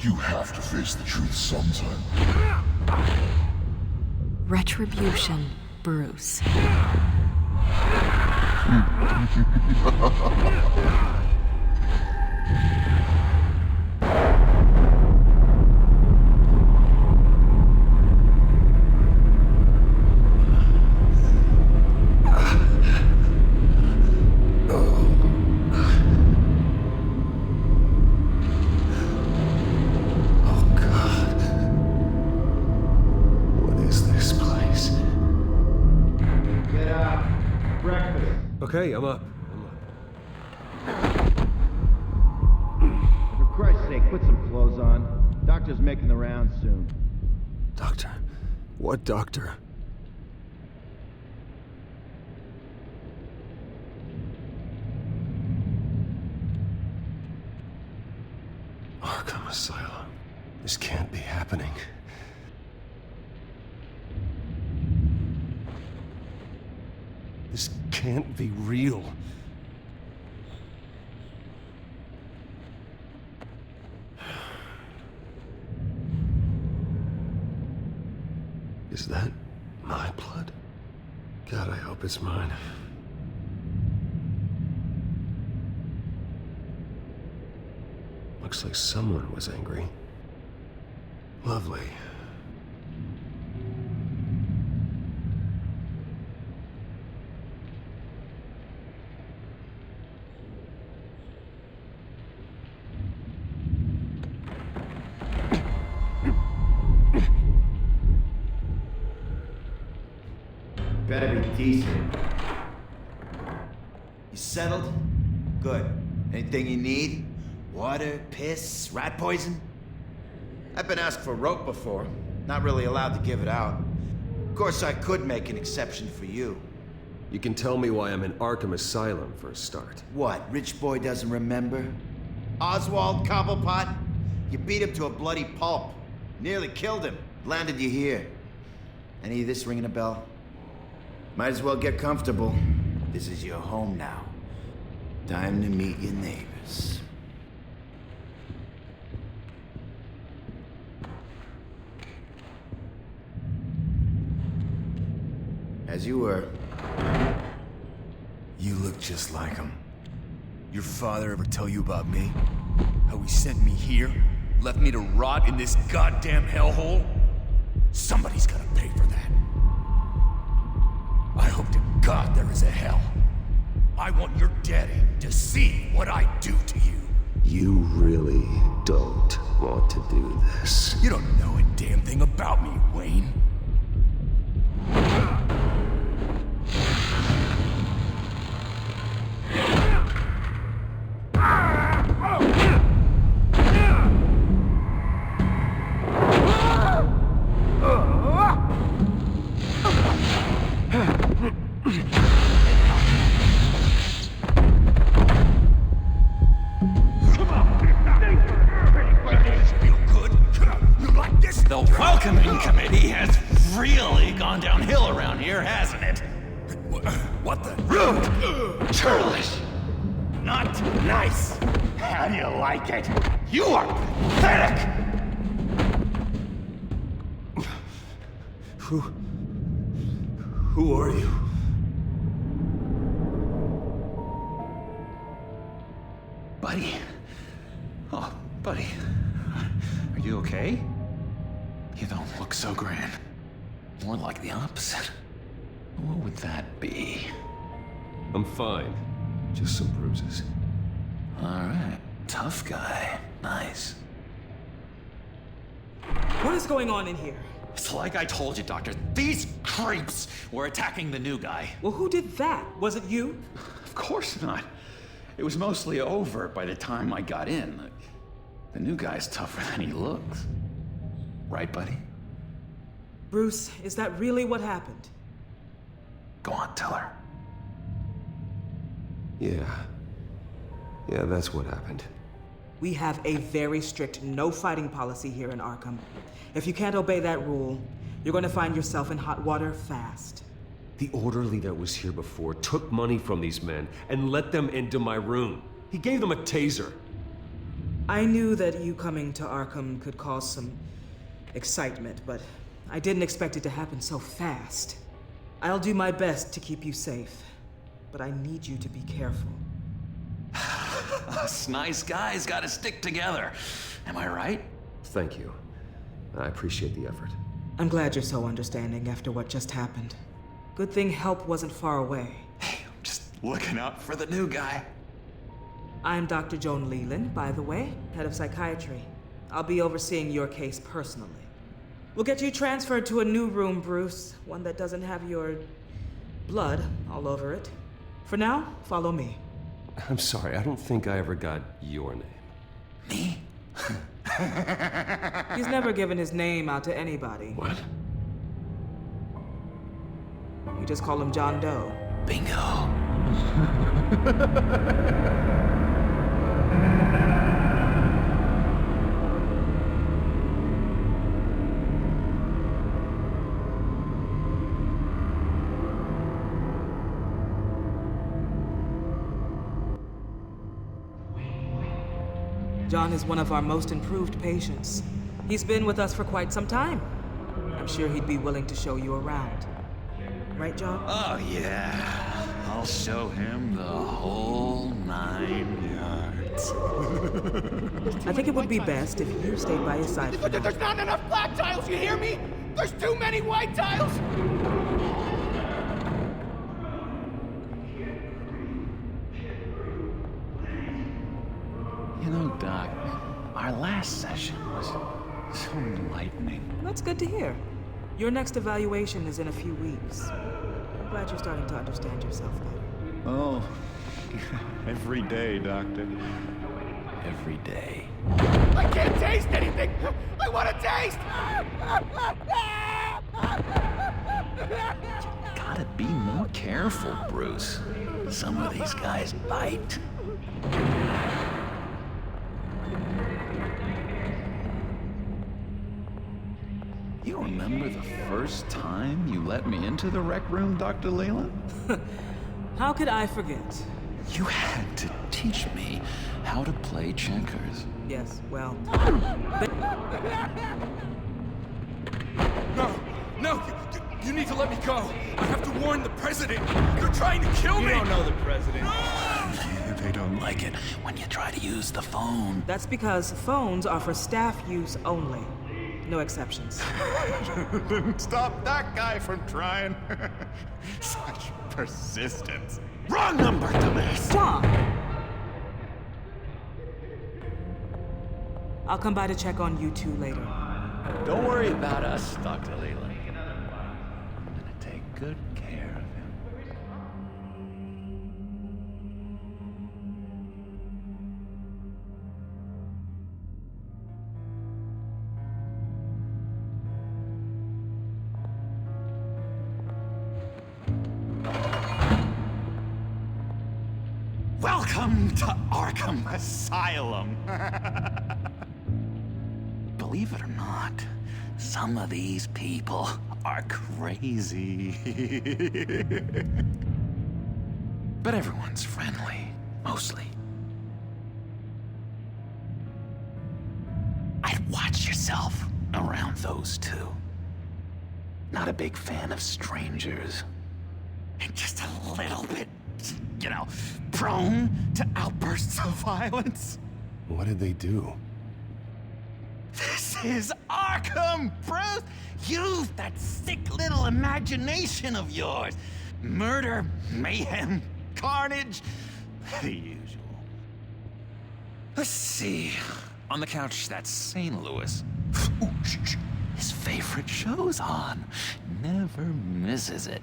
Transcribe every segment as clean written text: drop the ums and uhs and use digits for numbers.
You have to face the truth sometime. Retribution, Bruce. Okay, I'm up. For Christ's sake, put some clothes on. Doctor's making the rounds soon. Doctor? What doctor? Arkham Asylum. This can't be happening. This can't be real. Is that my blood? God, I hope it's mine. Looks like someone was angry. Lovely. Better be decent. You settled? Good. Anything you need? Water, piss, rat poison? I've been asked for rope before. Not really allowed to give it out. Of course, I could make an exception for you. You can tell me why I'm in Arkham Asylum for a start. What, rich boy doesn't remember? Oswald Cobblepot? You beat him to a bloody pulp. Nearly killed him. Landed you here. Any of this ringing a bell? Might as well get comfortable. This is your home now. Time to meet your neighbors. As you were. You look just like him. Your father ever tell you about me? How he sent me here? Left me to rot in this goddamn hellhole? Somebody's gotta pay for that. I hope to God there is a hell. I want your daddy to see what I do to you. You really don't want to do this. You don't know a damn thing about me, Wayne. The welcoming committee has really gone downhill around here, hasn't it? What the? Rude! Churlish! Not nice! How do you like it? You are pathetic! Who are you? Buddy? Oh, buddy. Are you okay? You don't look so grand. More like the opposite. What would that be? I'm fine. Just some bruises. Alright. Tough guy. Nice. What is going on in here? It's like I told you, Doctor. These creeps were attacking the new guy. Well, who did that? Was it you? Of course not. It was mostly over by the time I got in. The new guy's tougher than he looks. Right, buddy? Bruce, is that really what happened? Go on, tell her. Yeah. Yeah, that's what happened. We have a very strict no fighting policy here in Arkham. If you can't obey that rule, you're going to find yourself in hot water fast. The orderly that was here before took money from these men and let them into my room. He gave them a taser. I knew that you coming to Arkham could cause some excitement, but I didn't expect it to happen so fast. I'll do my best to keep you safe, but I need you to be careful. Us nice guys gotta stick together. Am I right? Thank you. I appreciate the effort. I'm glad you're so understanding after what just happened. Good thing help wasn't far away. Hey, I'm just looking out for the new guy. I'm Dr. Joan Leland, by the way, head of psychiatry. I'll be overseeing your case personally. We'll get you transferred to a new room, Bruce, one that doesn't have your blood all over it. For now, follow me. I'm sorry, I don't think I ever got your name. Me? He's never given his name out to anybody. What? We just call him John Doe. Bingo. John is one of our most improved patients. He's been with us for quite some time. I'm sure he'd be willing to show you around. Right, John? Oh, yeah. I'll show him the whole 9 yards. I think it would be best if you stayed by his side. There's not enough black tiles, you hear me? There's too many white tiles! You know, Doc, our last session was so enlightening. That's good to hear. Your next evaluation is in a few weeks. I'm glad you're starting to understand yourself better. Oh, every day, Doctor. Every day. I can't taste anything! I want to taste! Gotta be more careful, Bruce. Some of these guys bite. You remember the first time you let me into the rec room, Dr. Leland? How could I forget? You had to teach me how to play checkers. Yes, well, No, you need to let me go. I have to warn the president. They're trying to kill me. You don't know the president. They don't like it when you try to use the phone. that's because phones are for staff use only. No exceptions. Didn't stop that guy from trying. Such persistence. Wrong number, dumbass! John! I'll come by to check on you two later. Don't worry about us, Dr. Leland. I'm gonna take good care of him. Welcome to Arkham Asylum. Believe it or not, some of these people are crazy. But everyone's friendly, mostly. I'd watch yourself around those two. Not a big fan of strangers. And just a little bit, you know, prone to outbursts of violence. What did they do? This is Arkham, Bruce! Use that sick little imagination of yours. Murder, mayhem, carnage, the usual. Let's see. On the couch, that's St. Louis. Ooh, shh. His favorite show's on. Never misses it.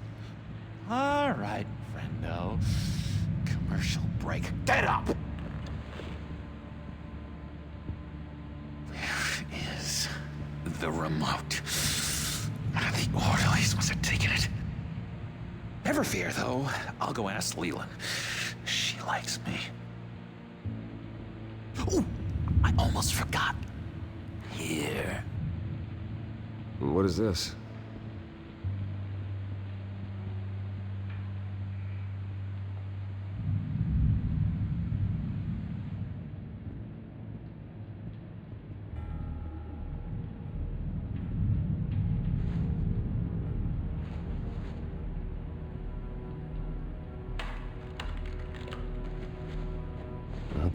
All right, friendo. Commercial break. Get up! Where is the remote? The orderlies must have taken it. Never fear, though. I'll go ask Leland. She likes me. Ooh, I almost forgot. Here. What is this?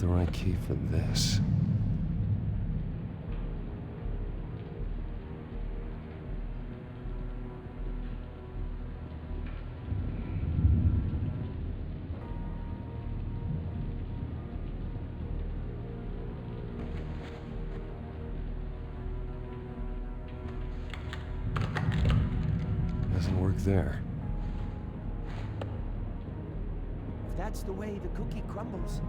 the right key for this. Doesn't work there. If that's the way the cookie crumbles.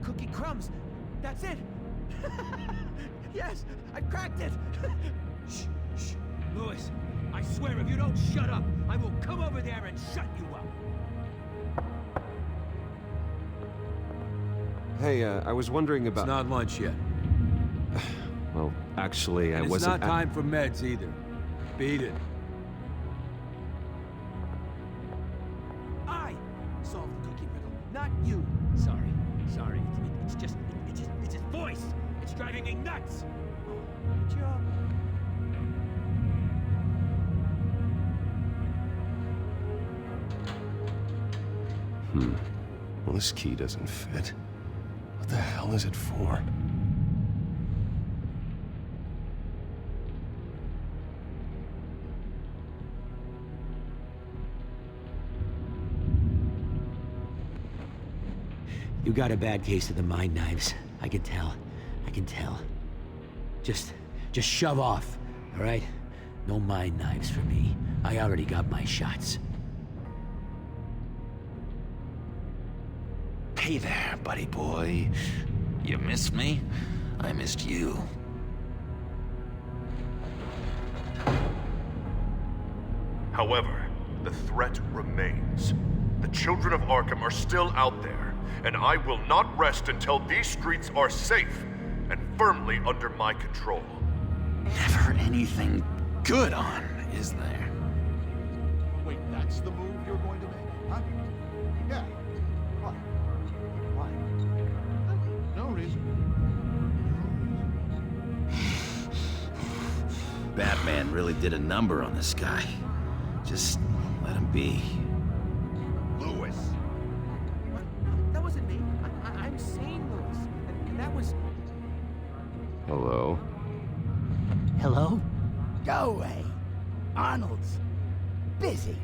Cookie crumbs! That's it! Yes, I cracked it! Shh, shh. Lewis, I swear if you don't shut up, I will come over there and shut you up. Hey, I was wondering about... It's not lunch yet. Well, actually, I And it's wasn't... not time for meds either. Beat it. I solved the cookie riddle, not you. Sorry. It's just his voice. It's driving me nuts. Good job. Well, this key doesn't fit. What the hell is it for? You got a bad case of the mind knives. I can tell. Just shove off, all right? No mind knives for me. I already got my shots. Hey there, buddy boy. You missed me? I missed you. However, the threat remains. The children of Arkham are still out there, and I will not rest until these streets are safe and firmly under my control. Never anything good on, is there? Wait, that's the move you're going to make, huh? Yeah. Why? Why? No reason. Batman really did a number on this guy. Just let him be. Lewis! That wasn't me. I'm sane, Lewis. And that was... Hello? Hello? Go away. Arnold's busy.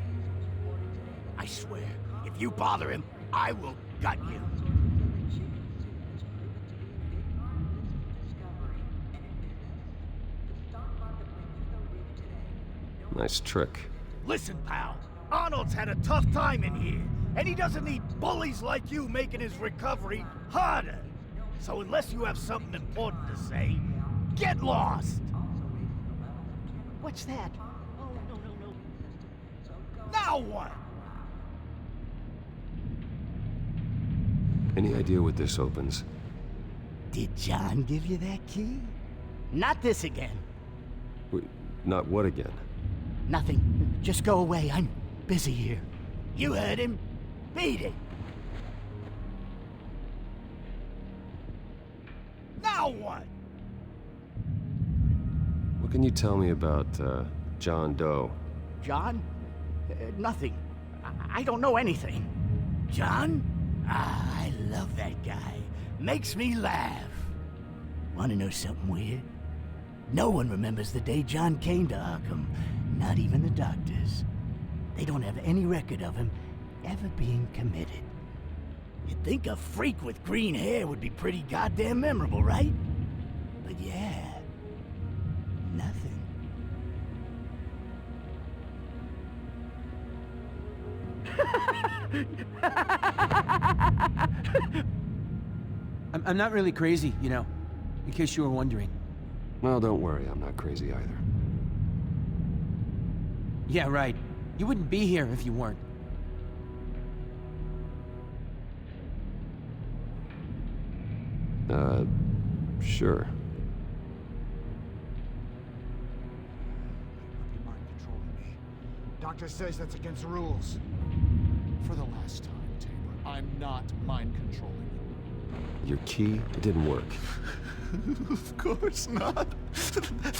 I swear, if you bother him, I will gut you. Nice trick. Listen, pal. Arnold's had a tough time in here, and he doesn't need bullies like you making his recovery harder. So unless you have something important to say, get lost! What's that? Oh, no. Now what? Any idea what this opens? Did John give you that key? Not this again. Wait, not what again? Nothing. Just go away. I'm busy here. You heard him. Beat it. Now what? What can you tell me about, John Doe? John? Nothing. I don't know anything. John? Ah, I love that guy. Makes me laugh. Wanna know something weird? No one remembers the day John came to Arkham. Not even the doctors. They don't have any record of him ever being committed. You'd think a freak with green hair would be pretty goddamn memorable, right? But yeah, nothing. I'm not really crazy, you know, in case you were wondering. Well, don't worry, I'm not crazy either. Yeah, right. You wouldn't be here if you weren't. Sure. Mind controlling me. Doctor says that's against the rules. For the last time, Taylor, I'm not mind controlling you. Your key, it didn't work. Of course not.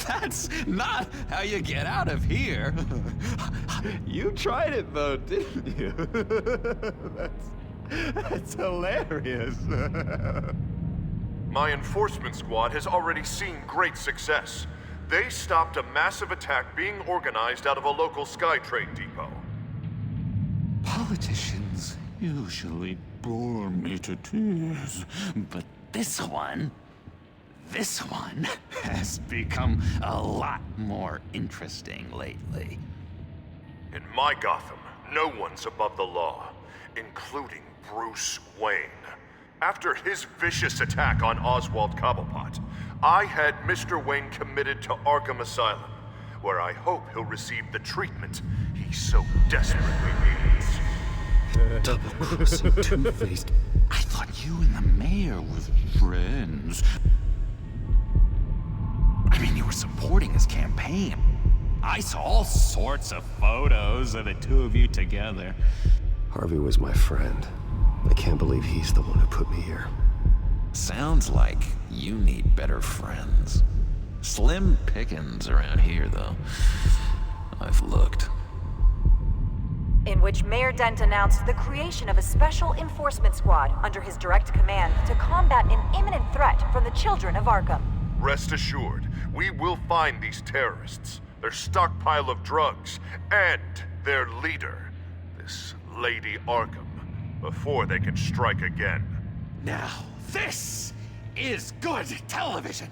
That's not how you get out of here. You tried it though, didn't you? That's hilarious. My enforcement squad has already seen great success. They stopped a massive attack being organized out of a local SkyTrade depot. Politicians usually bore me to tears, but this one has become a lot more interesting lately. In my Gotham, no one's above the law, including Bruce Wayne. After his vicious attack on Oswald Cobblepot, I had Mr. Wayne committed to Arkham Asylum, where I hope he'll receive the treatment he so desperately needs. Double-crossing, two-faced. I thought you and the mayor were friends. I mean, you were supporting his campaign. I saw all sorts of photos of the two of you together. Harvey was my friend. I can't believe he's the one who put me here. Sounds like you need better friends. Slim pickings around here, though. I've looked. In which Mayor Dent announced the creation of a special enforcement squad under his direct command to combat an imminent threat from the children of Arkham. Rest assured, we will find these terrorists, their stockpile of drugs, and their leader, this Lady Arkham, before they can strike again. Now, this is good television.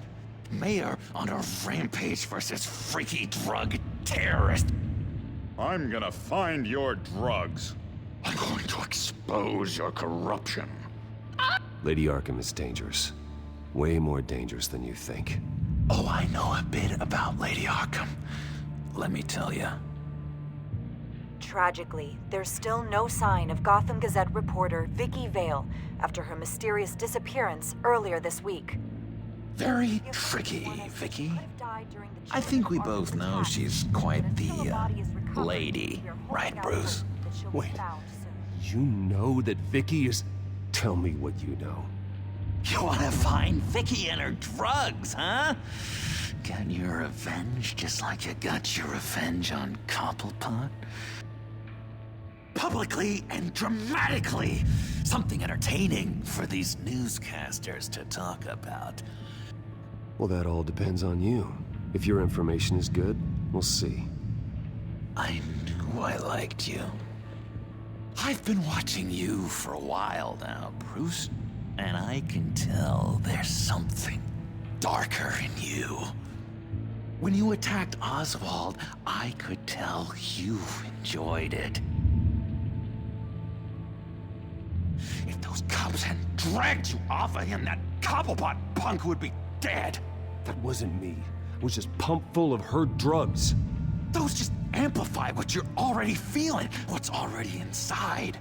Mayor on a rampage versus freaky drug terrorist. I'm gonna find your drugs. I'm going to expose your corruption. Lady Arkham is dangerous. Way more dangerous than you think. Oh, I know a bit about Lady Arkham. Let me tell you. Tragically, there's still no sign of Gotham Gazette reporter Vicky Vale after her mysterious disappearance earlier this week. Very tricky, Vicky. I think we both know she's quite the, lady, right, Bruce? Wait, you know that Vicky is... Tell me what you know. You wanna find Vicky and her drugs, huh? Get your revenge just like you got your revenge on Cobblepot? Publicly and dramatically! Something entertaining for these newscasters to talk about. Well, that all depends on you. If your information is good, we'll see. I knew I liked you. I've been watching you for a while now, Bruce, and I can tell there's something darker in you. When you attacked Oswald, I could tell you enjoyed it. If those cops hadn't dragged you off of him, that Cobblepot punk would be dead. That wasn't me. It was just pumped full of her drugs. Those just amplify what you're already feeling, what's already inside.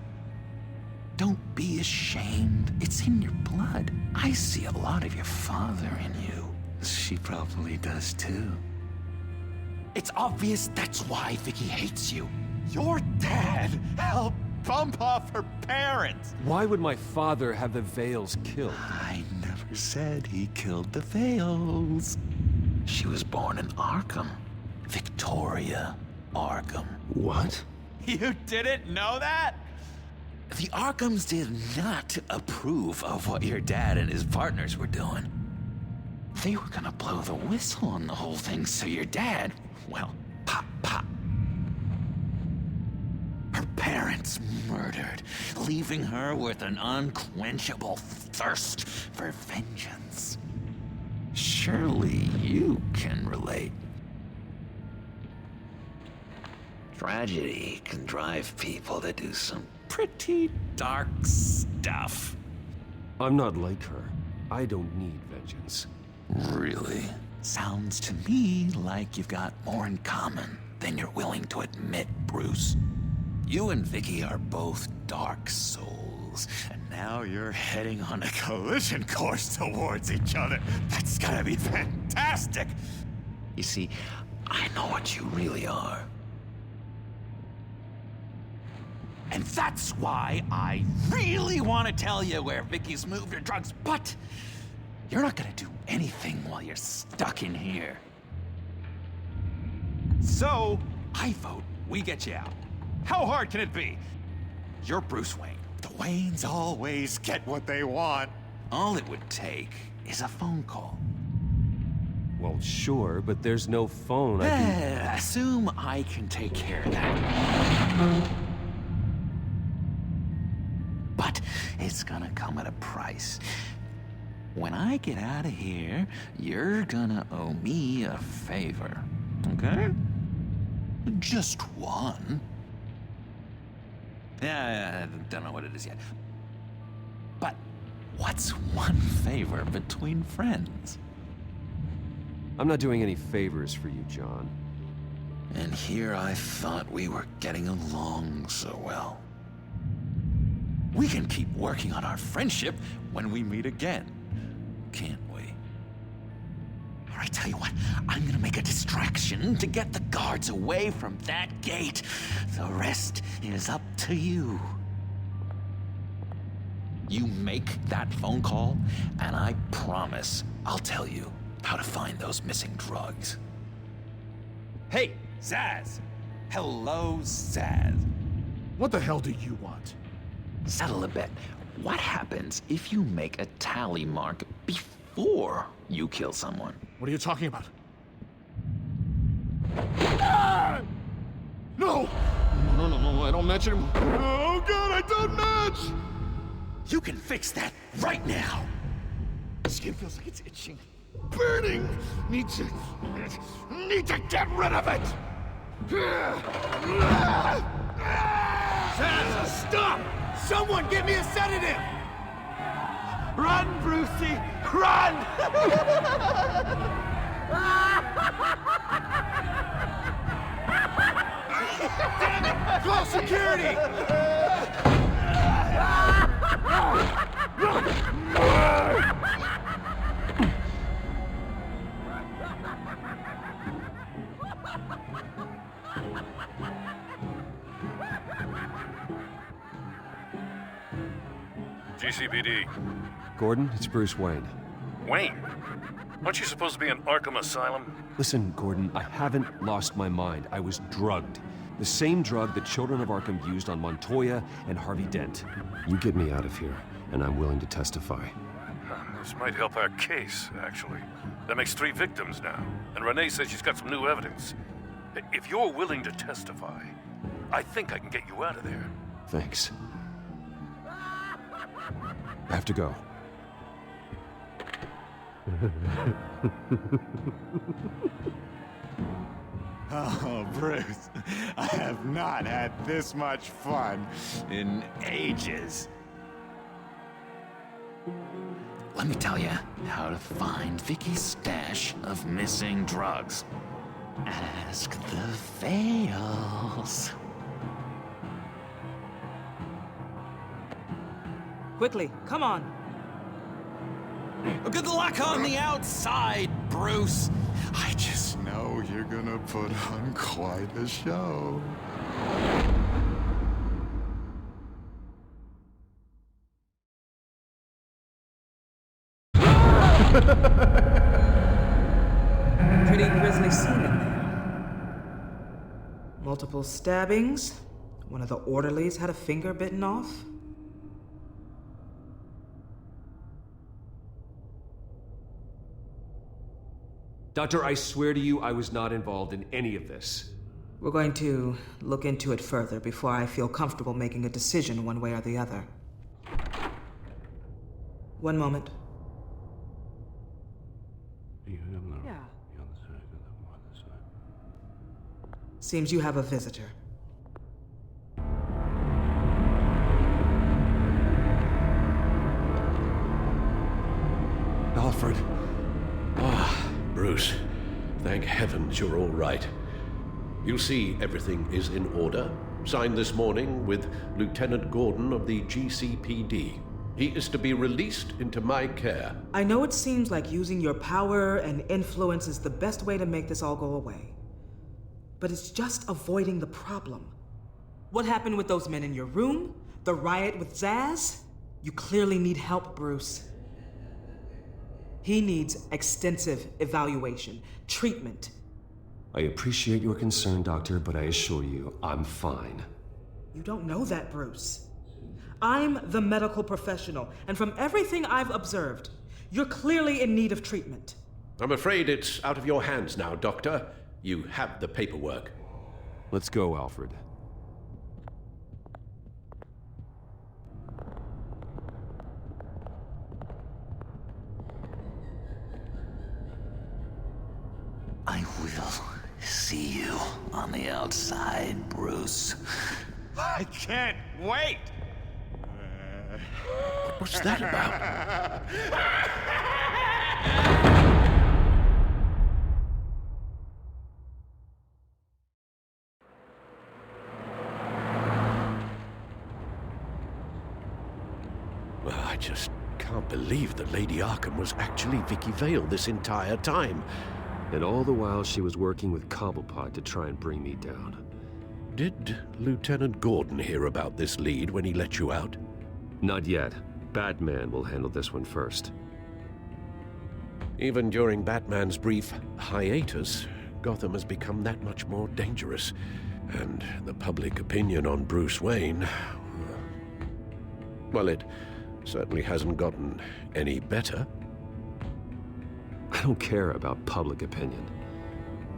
Don't be ashamed. It's in your blood. I see a lot of your father in you. She probably does too. It's obvious that's why Vicky hates you. Your dad helped bump off her parents. Why would my father have the Vales killed? I never said he killed the Vales. She was born in Arkham. Victoria Arkham. What? You didn't know that? The Arkhams did not approve of what your dad and his partners were doing. They were gonna blow the whistle on the whole thing, so your dad, well, pop. Her parents murdered, leaving her with an unquenchable thirst for vengeance. Surely you can relate. Tragedy can drive people to do some pretty dark stuff. I'm not like her. I don't need vengeance. Really? Sounds to me like you've got more in common than you're willing to admit, Bruce. You and Vicky are both dark souls, and now you're heading on a collision course towards each other. That's gonna be fantastic! You see, I know what you really are. And that's why I really want to tell you where Vicky's moved her drugs, but you're not gonna do anything while you're stuck in here. So, I vote we get you out. How hard can it be? You're Bruce Wayne, the Waynes always get what they want. All it would take is a phone call. Well, sure, but there's no phone. Assume I can take care of that. But it's gonna come at a price. When I get out of here, you're gonna owe me a favor, okay? Just one. Yeah, I don't know what it is yet. But what's one favor between friends? I'm not doing any favors for you, John. And here I thought we were getting along so well. We can keep working on our friendship when we meet again, can't we? All right, tell you what, I'm gonna make a distraction to get the guards away from that gate. The rest is up to you. You make that phone call, and I promise I'll tell you how to find those missing drugs. Hey, Zaz! Hello, Zaz. What the hell do you want? Settle a bet. What happens if you make a tally mark before you kill someone? What are you talking about? Ah! No! No, I don't match anymore. Oh god, I don't match! You can fix that right now! Skin feels like it's itching. Burning! Need to get rid of it! Zaz, stop! Someone give me a sedative! Run, Brucey! Run! Damn it! Call security! GCPD. Gordon, it's Bruce Wayne. Wayne? Aren't you supposed to be in Arkham Asylum? Listen, Gordon, I haven't lost my mind. I was drugged. The same drug the children of Arkham used on Montoya and Harvey Dent. You get me out of here, and I'm willing to testify. This might help our case, actually. That makes 3 victims now, and Renee says she's got some new evidence. If you're willing to testify, I think I can get you out of there. Thanks. I have to go. Oh, Bruce, I have not had this much fun in ages. Let me tell you how to find Vicky's stash of missing drugs. Ask the Veils. Quickly, come on. Good luck on the outside, Bruce. I just know you're gonna put on quite a show. Pretty grisly scene in there. Multiple stabbings. One of the orderlies had a finger bitten off. Doctor, I swear to you, I was not involved in any of this. We're going to look into it further before I feel comfortable making a decision one way or the other. One moment. Yeah. Seems you have a visitor. Alfred. Bruce, thank heavens you're all right. You see, everything is in order. Signed this morning with Lieutenant Gordon of the GCPD. He is to be released into my care. I know it seems like using your power and influence is the best way to make this all go away. But it's just avoiding the problem. What happened with those men in your room? The riot with Zaz? You clearly need help, Bruce. He needs extensive evaluation, treatment. I appreciate your concern, Doctor, but I assure you, I'm fine. You don't know that, Bruce. I'm the medical professional, and from everything I've observed, you're clearly in need of treatment. I'm afraid it's out of your hands now, Doctor. You have the paperwork. Let's go, Alfred. I will see you on the outside, Bruce. I can't wait! What's that about? Well, I just can't believe that Lady Arkham was actually Vicky Vale this entire time. And all the while she was working with Cobblepot to try and bring me down. Did Lieutenant Gordon hear about this lead when he let you out? Not yet. Batman will handle this one first. Even during Batman's brief hiatus, Gotham has become that much more dangerous. And the public opinion on Bruce Wayne... well, it certainly hasn't gotten any better. I don't care about public opinion.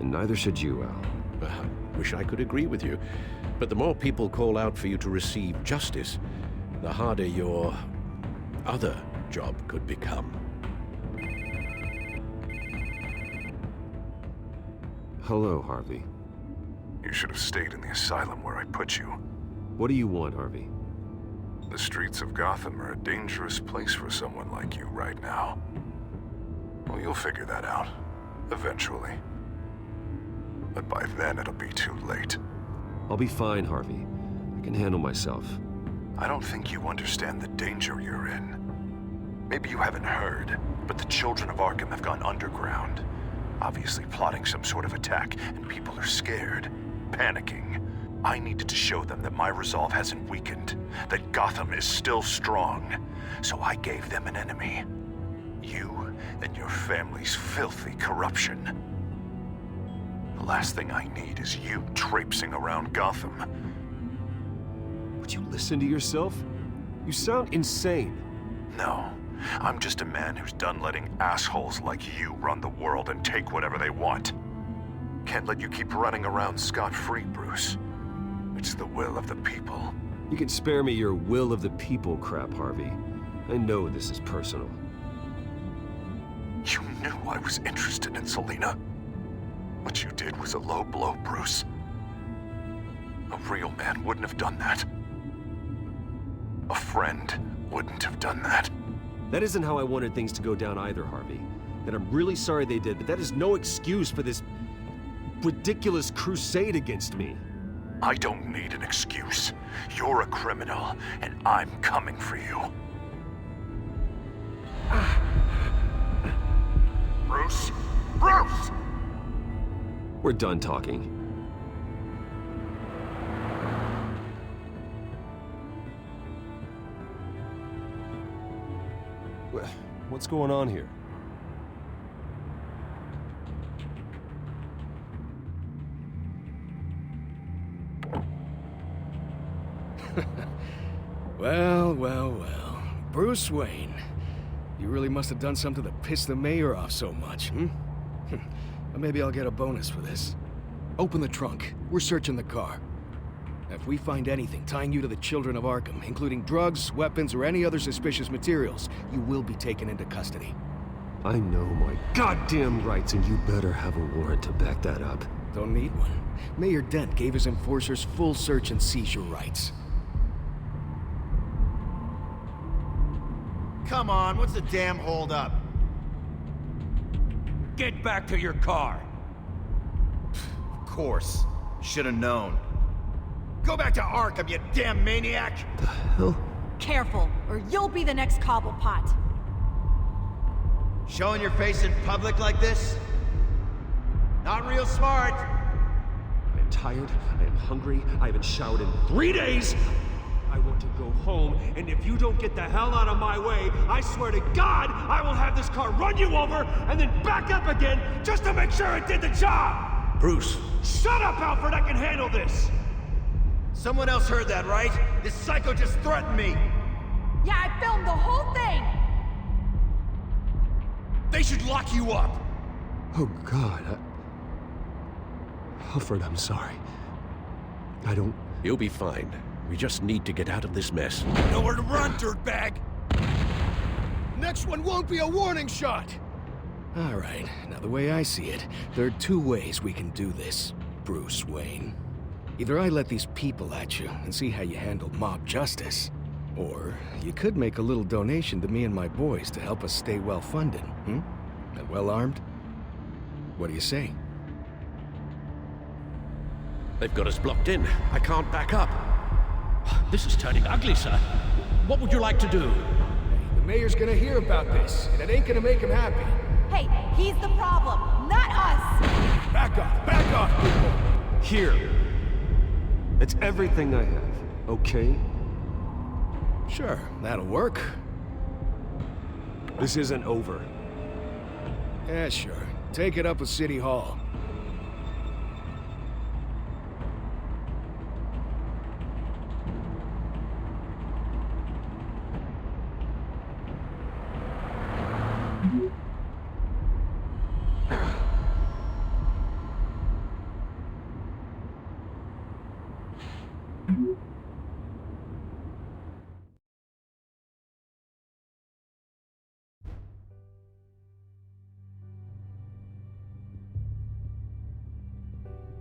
And neither should you, Al. I wish I could agree with you. But the more people call out for you to receive justice, the harder your other job could become. Hello, Harvey. You should have stayed in the asylum where I put you. What do you want, Harvey? The streets of Gotham are a dangerous place for someone like you right now. Well, you'll figure that out. Eventually. But by then, it'll be too late. I'll be fine, Harvey. I can handle myself. I don't think you understand the danger you're in. Maybe you haven't heard, but the children of Arkham have gone underground. Obviously plotting some sort of attack, and people are scared, panicking. I needed to show them that my resolve hasn't weakened, that Gotham is still strong. So I gave them an enemy. You and your family's filthy corruption. The last thing I need is you traipsing around Gotham. Would you listen to yourself? You sound insane. No, I'm just a man who's done letting assholes like you run the world and take whatever they want. Can't let you keep running around scot-free, Bruce. It's the will of the people. You can spare me your will of the people crap, Harvey. I know this is personal. You knew I was interested in Selina. What you did was a low blow, Bruce. A real man wouldn't have done that. A friend wouldn't have done that. That isn't how I wanted things to go down either, Harvey. And I'm really sorry they did, but that is no excuse for this ridiculous crusade against me. I don't need an excuse. You're a criminal, and I'm coming for you. Bruce? Bruce! We're done talking. What's going on here? Well. Bruce Wayne. You really must have done something to piss the mayor off so much, hmm? Maybe I'll get a bonus for this. Open the trunk. We're searching the car. If we find anything tying you to the children of Arkham, including drugs, weapons, or any other suspicious materials, you will be taken into custody. I know my goddamn rights, and you better have a warrant to back that up. Don't need one. Mayor Dent gave his enforcers full search and seizure rights. Come on, what's the damn holdup? Get back to your car! Of course. Should've known. Go back to Arkham, you damn maniac! The hell? Careful, or you'll be the next Cobblepot. Showing your face in public like this? Not real smart. I am tired, I am hungry, I haven't showered in 3 days! I want to go home, and if you don't get the hell out of my way, I swear to God, I will have this car run you over, and then back up again, just to make sure it did the job! Bruce! Shut up, Alfred, I can handle this! Someone else heard that, right? This psycho just threatened me! Yeah, I filmed the whole thing! They should lock you up! Oh, God. Alfred, I'm sorry. I don't... You'll be fine. We just need to get out of this mess. Nowhere to run, dirtbag! Next one won't be a warning shot! All right, now the way I see it, there are two ways we can do this, Bruce Wayne. Either I let these people at you and see how you handle mob justice, or you could make a little donation to me and my boys to help us stay well-funded, And well-armed? What do you say? They've got us blocked in. I can't back up. This is turning ugly, sir. What would you like to do? The mayor's gonna hear about this, and it ain't gonna make him happy. Hey, he's the problem, not us! Back off, people! Here. It's everything I have, okay? Sure, that'll work. This isn't over. Yeah, sure. Take it up with City Hall.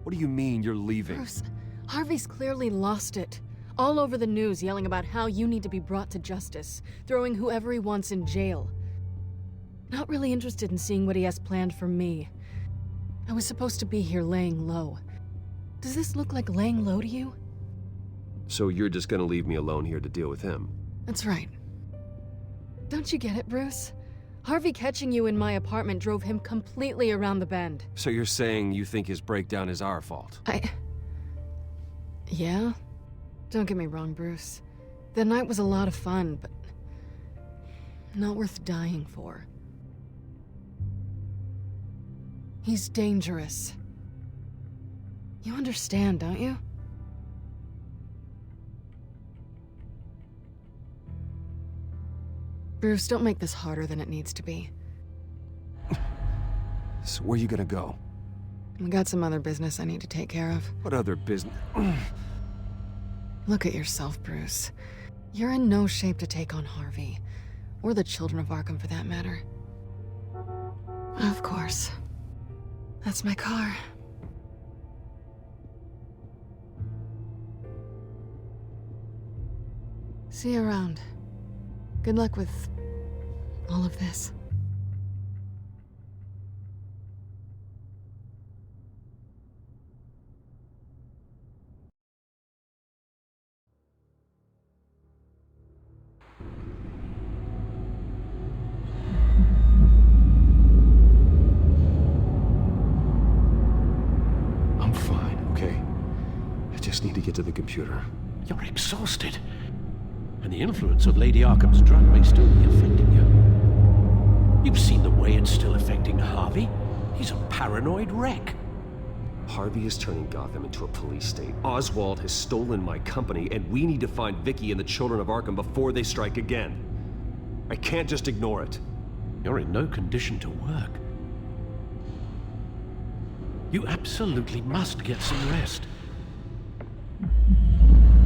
What do you mean you're leaving? Bruce, Harvey's clearly lost it. All over the news yelling about how you need to be brought to justice, throwing whoever he wants in jail. Not really interested in seeing what he has planned for me. I was supposed to be here laying low. Does this look like laying low to you? So you're just gonna leave me alone here to deal with him? That's right. Don't you get it, Bruce? Harvey catching you in my apartment drove him completely around the bend. So you're saying you think his breakdown is our fault? Yeah? Don't get me wrong, Bruce. The night was a lot of fun, but not worth dying for. He's dangerous. You understand, don't you? Bruce, don't make this harder than it needs to be. So where are you gonna go? I got some other business I need to take care of. What other business? Look at yourself, Bruce. You're in no shape to take on Harvey. Or the children of Arkham, for that matter. Of course. That's my car. See you around. Good luck with all of this. I'm fine, okay? I just need to get to the computer. You're exhausted. And the influence of Lady Arkham's drug may still be affecting you. You've seen the way it's still affecting Harvey. He's a paranoid wreck. Harvey is turning Gotham into a police state. Oswald has stolen my company, and we need to find Vicky and the children of Arkham before they strike again. I can't just ignore it. You're in no condition to work. You absolutely must get some rest.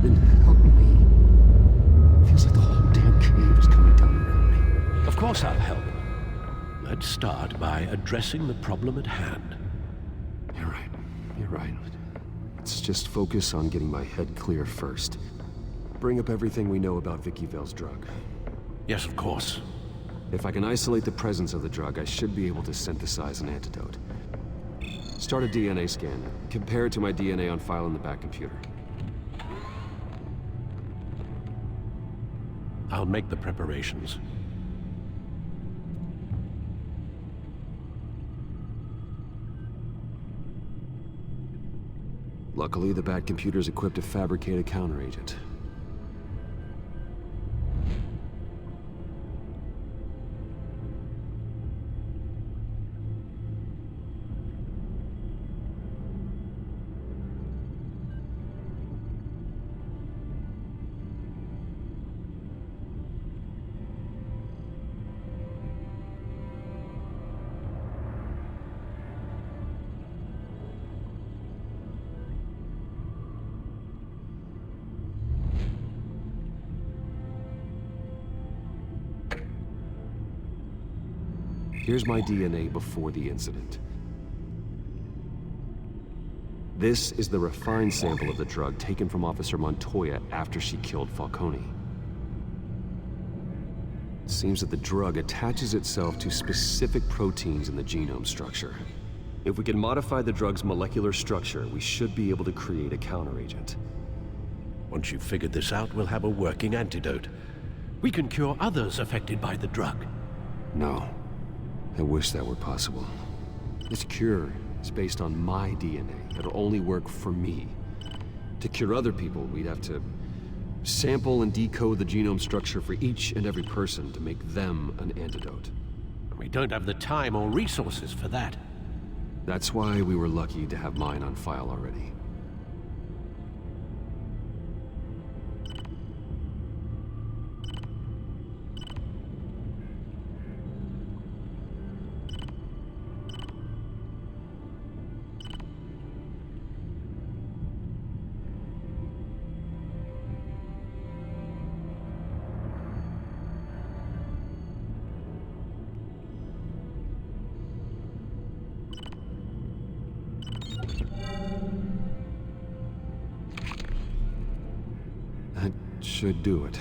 Then help me. Feels like the whole damn cave is coming down around me. Of course I'll help. Let's start by addressing the problem at hand. You're right. Let's just focus on getting my head clear first. Bring up everything we know about Vicky Vale's drug. Yes, of course. If I can isolate the presence of the drug, I should be able to synthesize an antidote. Start a DNA scan. Compare it to my DNA on file in the back computer. I'll make the preparations. Luckily, the Bat computer's equipped to fabricate a counteragent. Here's my DNA before the incident. This is the refined sample of the drug taken from Officer Montoya after she killed Falcone. It seems that the drug attaches itself to specific proteins in the genome structure. If we can modify the drug's molecular structure, we should be able to create a counteragent. Once you've figured this out, we'll have a working antidote. We can cure others affected by the drug. No. I wish that were possible. This cure is based on my DNA. It'll only work for me. To cure other people, we'd have to sample and decode the genome structure for each and every person to make them an antidote. We don't have the time or resources for that. That's why we were lucky to have mine on file already. That should do it.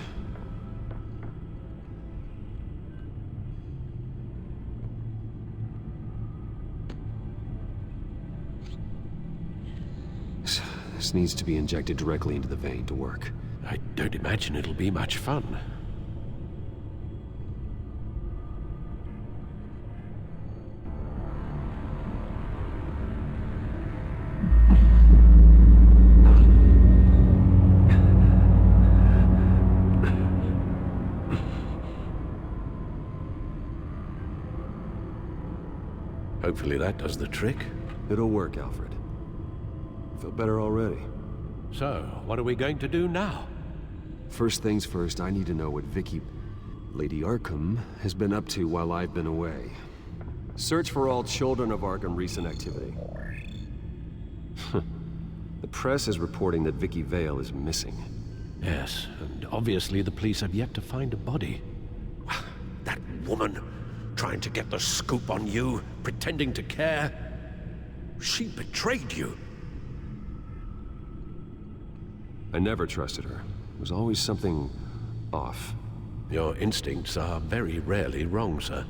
This needs to be injected directly into the vein to work. I don't imagine it'll be much fun. Hopefully that does the trick. It'll work, Alfred. I feel better already. So, what are we going to do now? First things first, I need to know what Lady Arkham, has been up to while I've been away. Search for all children of Arkham recent activity. The press is reporting that Vicky Vale is missing. Yes, and obviously the police have yet to find a body. That woman, trying to get the scoop on you, pretending to care. She betrayed you. I never trusted her. There was always something off. Your instincts are very rarely wrong, sir.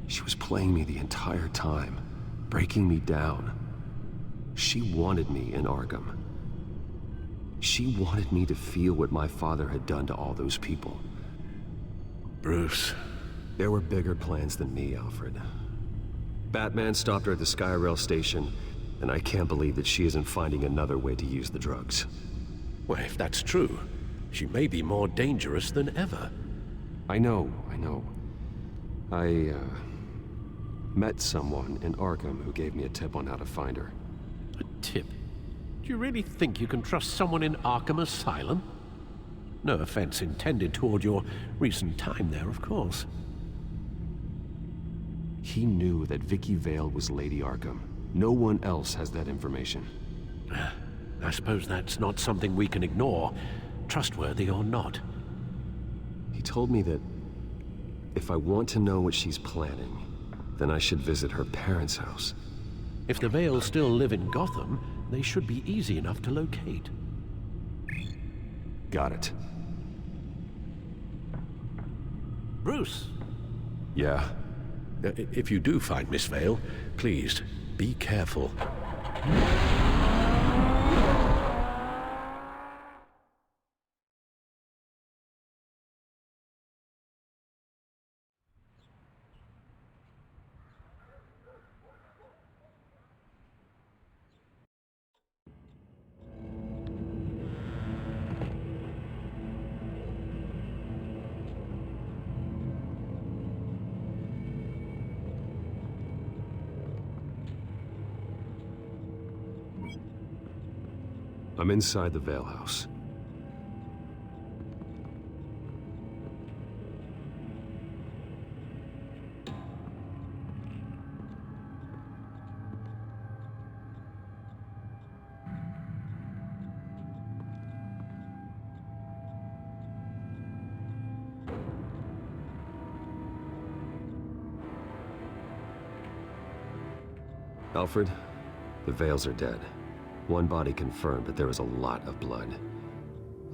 She was playing me the entire time, breaking me down. She wanted me in Arkham. She wanted me to feel what my father had done to all those people. Bruce. There were bigger plans than me, Alfred. Batman stopped her at the Skyrail station, and I can't believe that she isn't finding another way to use the drugs. Well, if that's true, she may be more dangerous than ever. I know. I met someone in Arkham who gave me a tip on how to find her. A tip? Do you really think you can trust someone in Arkham Asylum? No offense intended toward your recent time there, of course. He knew that Vicky Vale was Lady Arkham. No one else has that information. I suppose that's not something we can ignore, trustworthy or not. He told me that if I want to know what she's planning, then I should visit her parents' house. If the Vales still live in Gotham, they should be easy enough to locate. Got it. Bruce! Yeah? If you do find Miss Vale, please, be careful. I'm inside the Vale house. Alfred, the Vales are dead. One body confirmed, but there is a lot of blood.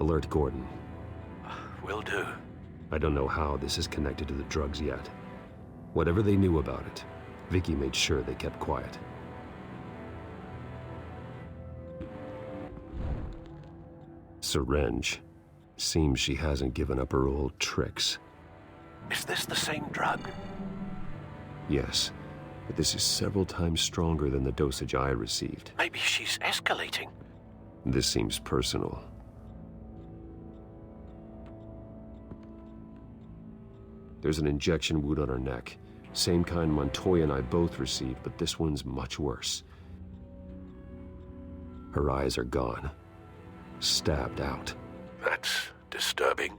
Alert Gordon. Will do. I don't know how this is connected to the drugs yet. Whatever they knew about it, Vicky made sure they kept quiet. Syringe. Seems she hasn't given up her old tricks. Is this the same drug? Yes, but this is several times stronger than the dosage I received. Maybe she's escalating. This seems personal. There's an injection wound on her neck. Same kind Montoya and I both received, but this one's much worse. Her eyes are gone. Stabbed out. That's disturbing.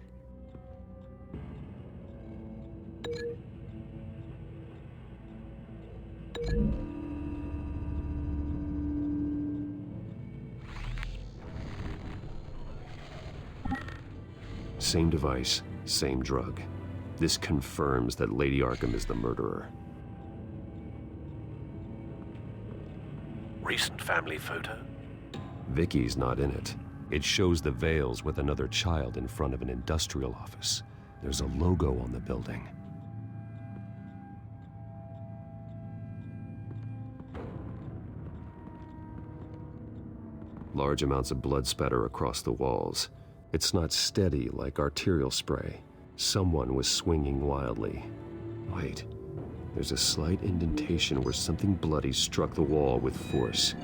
Same device, same drug. This confirms that Lady Arkham is the murderer. Recent family photo? Vicky's not in it. It shows the Vales with another child in front of an industrial office. There's a logo on the building. Large amounts of blood spatter across the walls. It's not steady like arterial spray. Someone was swinging wildly. Wait, there's a slight indentation where something bloody struck the wall with force.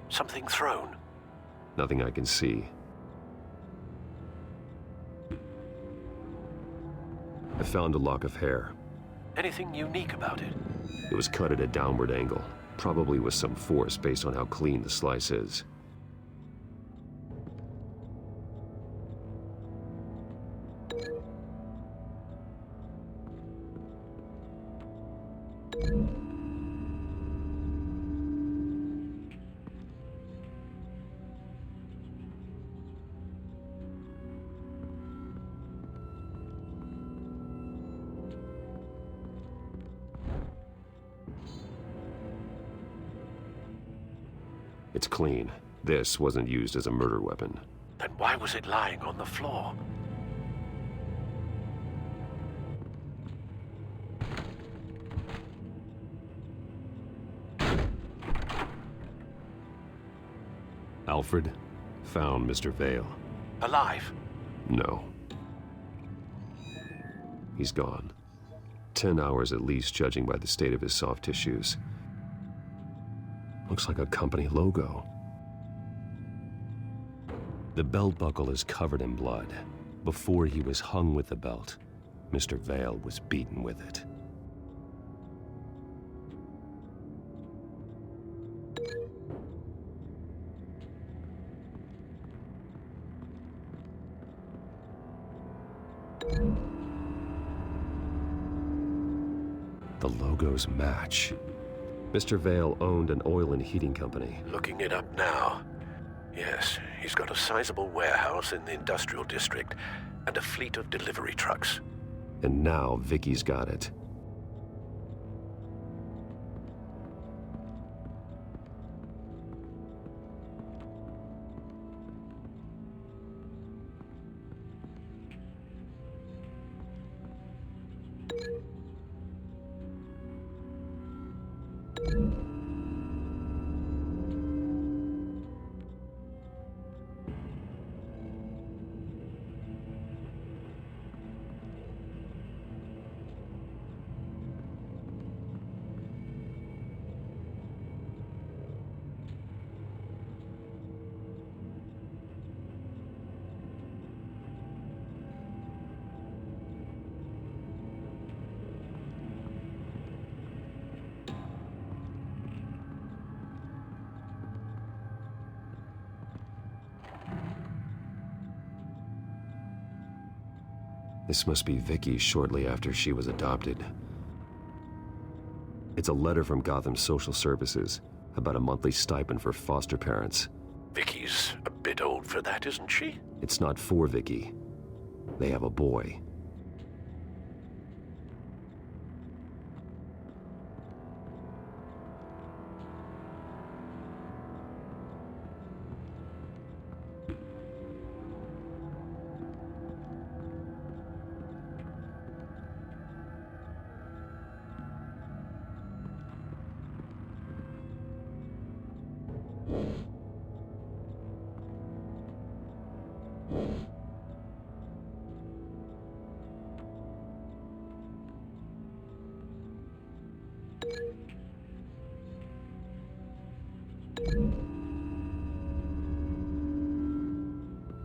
Something thrown? Nothing I can see. I found a lock of hair. Anything unique about it? It was cut at a downward angle, probably with some force based on how clean the slice is. It's clean. This wasn't used as a murder weapon. Then why was it lying on the floor? Alfred found Mr. Vale. Alive? No. He's gone. 10 hours at least, judging by the state of his soft tissues. Looks like a company logo. The belt buckle is covered in blood. Before he was hung with the belt, Mr. Vale was beaten with it. The logos match. Mr. Vale owned an oil and heating company. Looking it up now. Yes, he's got a sizable warehouse in the industrial district and a fleet of delivery trucks. And now Vicky's got it. This must be Vicky shortly after she was adopted. It's a letter from Gotham Social Services about a monthly stipend for foster parents. Vicky's a bit old for that, isn't she? It's not for Vicky. They have a boy.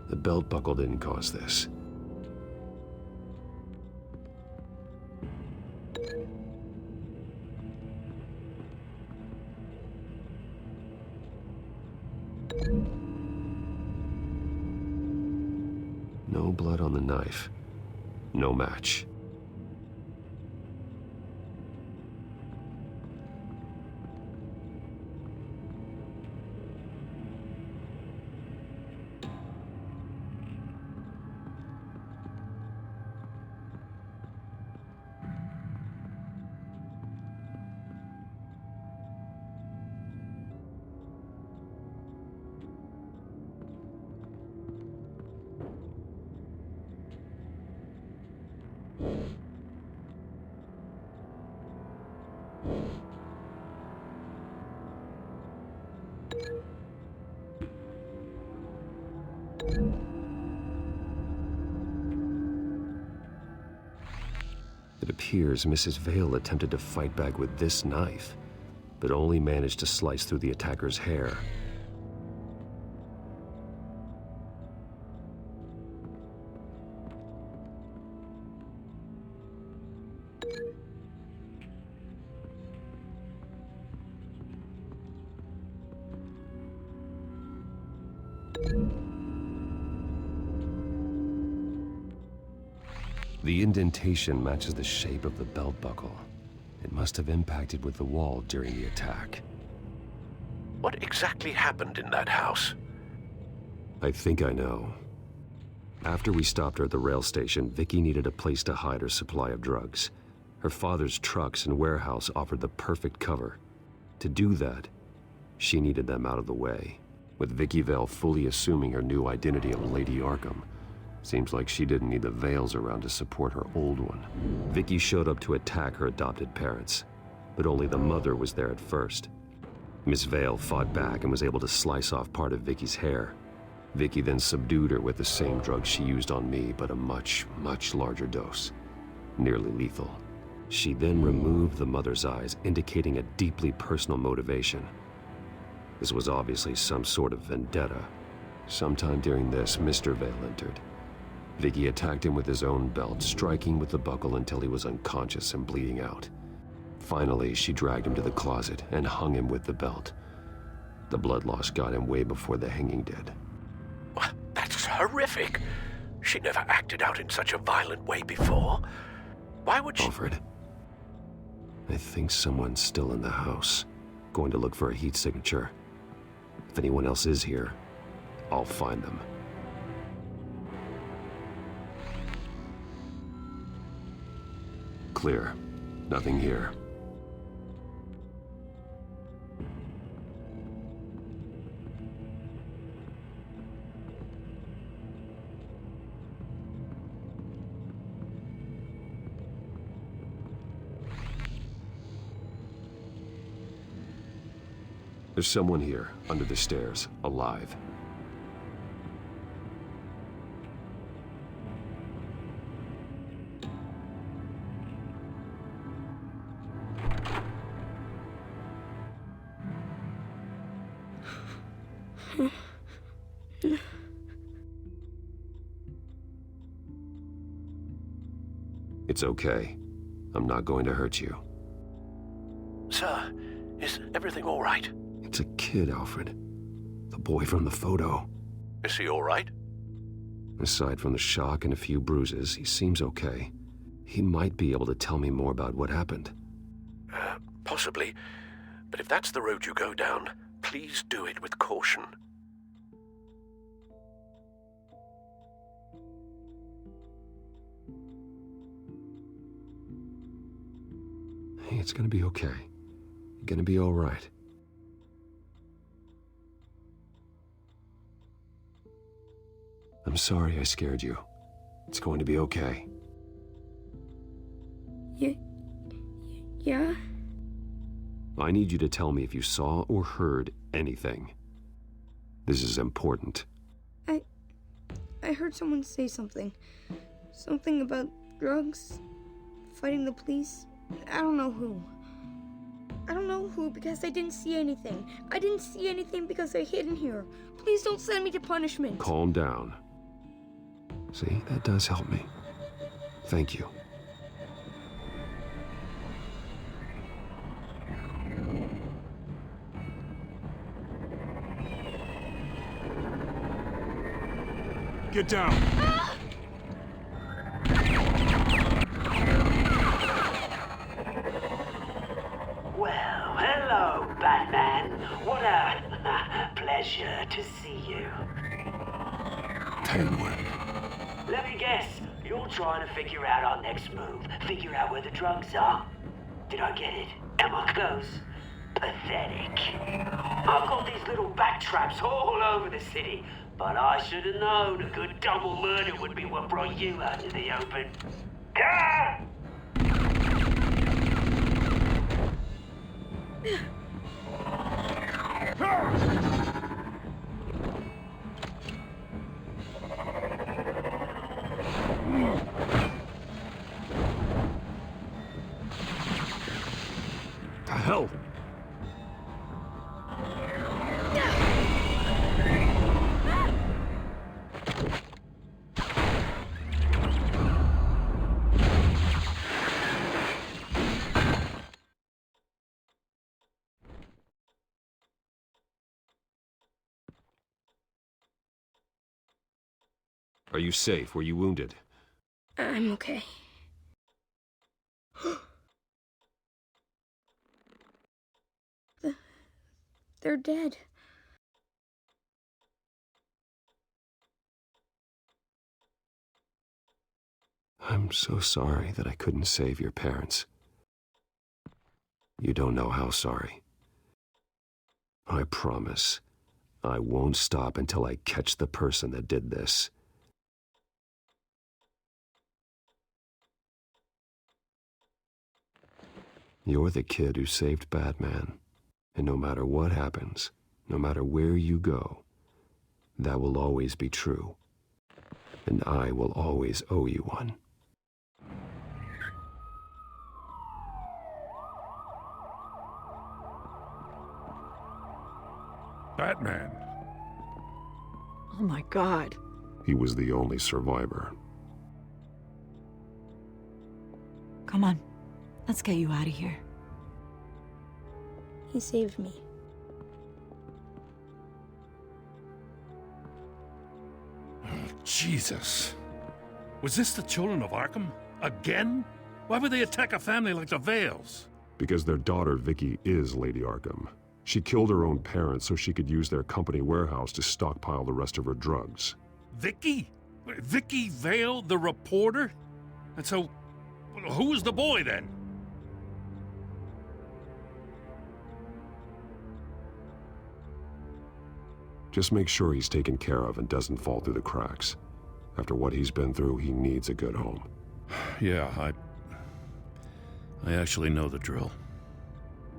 The belt buckle didn't cause this. No blood on the knife. No match. It appears Mrs. Vale attempted to fight back with this knife, but only managed to slice through the attacker's hair. The indentation matches the shape of the belt buckle. It must have impacted with the wall during the attack. What exactly happened in that house? I think I know. After we stopped her at the rail station, Vicky needed a place to hide her supply of drugs. Her father's trucks and warehouse offered the perfect cover. To do that, she needed them out of the way. With Vicky Vale fully assuming her new identity of Lady Arkham, seems like she didn't need the Vales around to support her old one. Vicky showed up to attack her adopted parents, but only the mother was there at first. Miss Vale fought back and was able to slice off part of Vicky's hair. Vicky then subdued her with the same drug she used on me, but a much, much larger dose. Nearly lethal. She then removed the mother's eyes, indicating a deeply personal motivation. This was obviously some sort of vendetta. Sometime during this, Mr. Vale entered. Vicky attacked him with his own belt, striking with the buckle until he was unconscious and bleeding out. Finally, she dragged him to the closet and hung him with the belt. The blood loss got him way before the hanging did. That's horrific. She never acted out in such a violent way before. Why would she— Alfred, I think someone's still in the house. Going to look for a heat signature. If anyone else is here, I'll find them. Clear. Nothing here. There's someone here, under the stairs, alive. It's okay. I'm not going to hurt you. Sir, is everything all right? It's a kid, Alfred. The boy from the photo. Is he all right? Aside from the shock and a few bruises, he seems okay. He might be able to tell me more about what happened. Possibly. But if that's the road you go down, please do it with caution. Hey, it's gonna be okay. You're gonna be all right. I'm sorry I scared you. It's going to be okay. Yeah? I need you to tell me if you saw or heard anything. This is important. I heard someone say something. Something about drugs, fighting the police. I don't know who. I don't know who because I didn't see anything. I didn't see anything because I hid in here. Please don't send me to punishment. Calm down. See, that does help me. Thank you. Get down. Well, hello, Batman. What a pleasure to see you. Penguin. Let me guess, you're trying to figure out our next move. Figure out where the drugs are. Did I get it? Am I close? Pathetic. I've got these little bat traps all over the city, but I should have known a good double murder would be what brought you out to the open. Ah! The hell? Are you safe? Were you wounded? I'm okay. They're dead. I'm so sorry that I couldn't save your parents. You don't know how sorry. I promise, I won't stop until I catch the person that did this. You're the kid who saved Batman, and no matter what happens, no matter where you go, that will always be true, and I will always owe you one. Batman. Oh my God. He was the only survivor. Come on. Let's get you out of here. He saved me. Oh, Jesus. Was this the children of Arkham? Again? Why would they attack a family like the Vales? Because their daughter, Vicky, is Lady Arkham. She killed her own parents so she could use their company warehouse to stockpile the rest of her drugs. Vicky? Vicky Vale, the reporter? And so, who was the boy then? Just make sure he's taken care of and doesn't fall through the cracks. After what he's been through, he needs a good home. Yeah, I actually know the drill.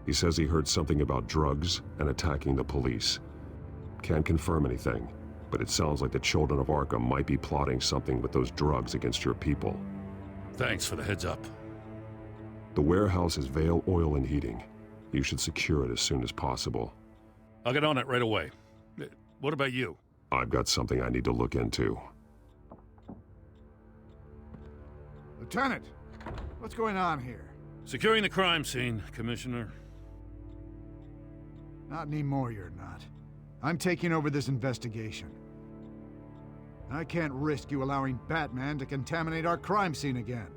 He says he heard something about drugs and attacking the police. Can't confirm anything, but it sounds like the children of Arkham might be plotting something with those drugs against your people. Thanks for the heads up. The warehouse is Vale Oil and Heating. You should secure it as soon as possible. I'll get on it right away. What about you? I've got something I need to look into. Lieutenant, what's going on here? Securing the crime scene, Commissioner. Not anymore, you're not. I'm taking over this investigation. I can't risk you allowing Batman to contaminate our crime scene again.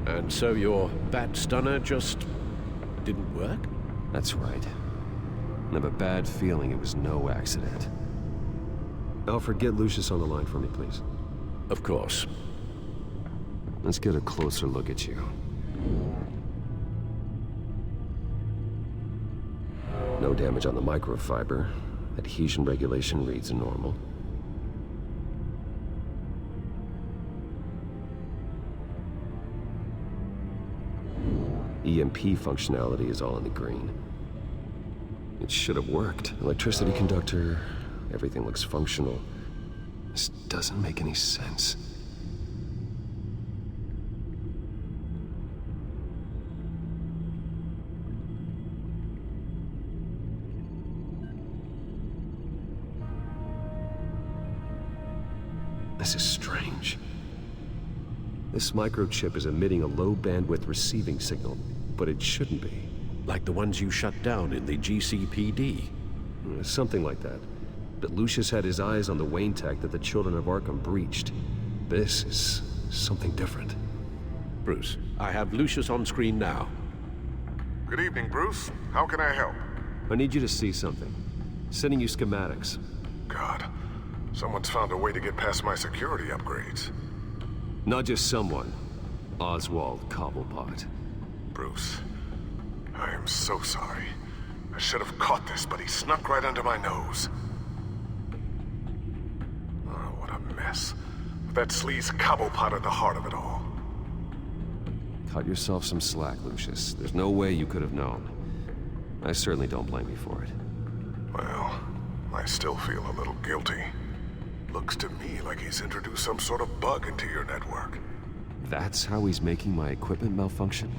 And so your bat stunner just didn't work? That's right. I have a bad feeling it was no accident. Alfred, get Lucius on the line for me, please. Of course. Let's get a closer look at you. No damage on the microfiber. Adhesion regulation reads normal. EMP functionality is all in the green. It should have worked. Electricity conductor, everything looks functional. This doesn't make any sense. This is strange. This microchip is emitting a low-bandwidth receiving signal, but it shouldn't be. Like the ones you shut down in the GCPD. Something like that. But Lucius had his eyes on the Wayne tech that the Children of Arkham breached. This is something different. Bruce, I have Lucius on screen now. Good evening, Bruce. How can I help? I need you to see something. Sending you schematics. God, someone's found a way to get past my security upgrades. Not just someone. Oswald Cobblepot. Bruce, I am so sorry. I should have caught this, but he snuck right under my nose. Oh, what a mess. With that sleaze Cobblepot at the heart of it all. Cut yourself some slack, Lucius. There's no way you could have known. I certainly don't blame you for it. Well, I still feel a little guilty. Looks to me like he's introduced some sort of bug into your network. That's how he's making my equipment malfunction?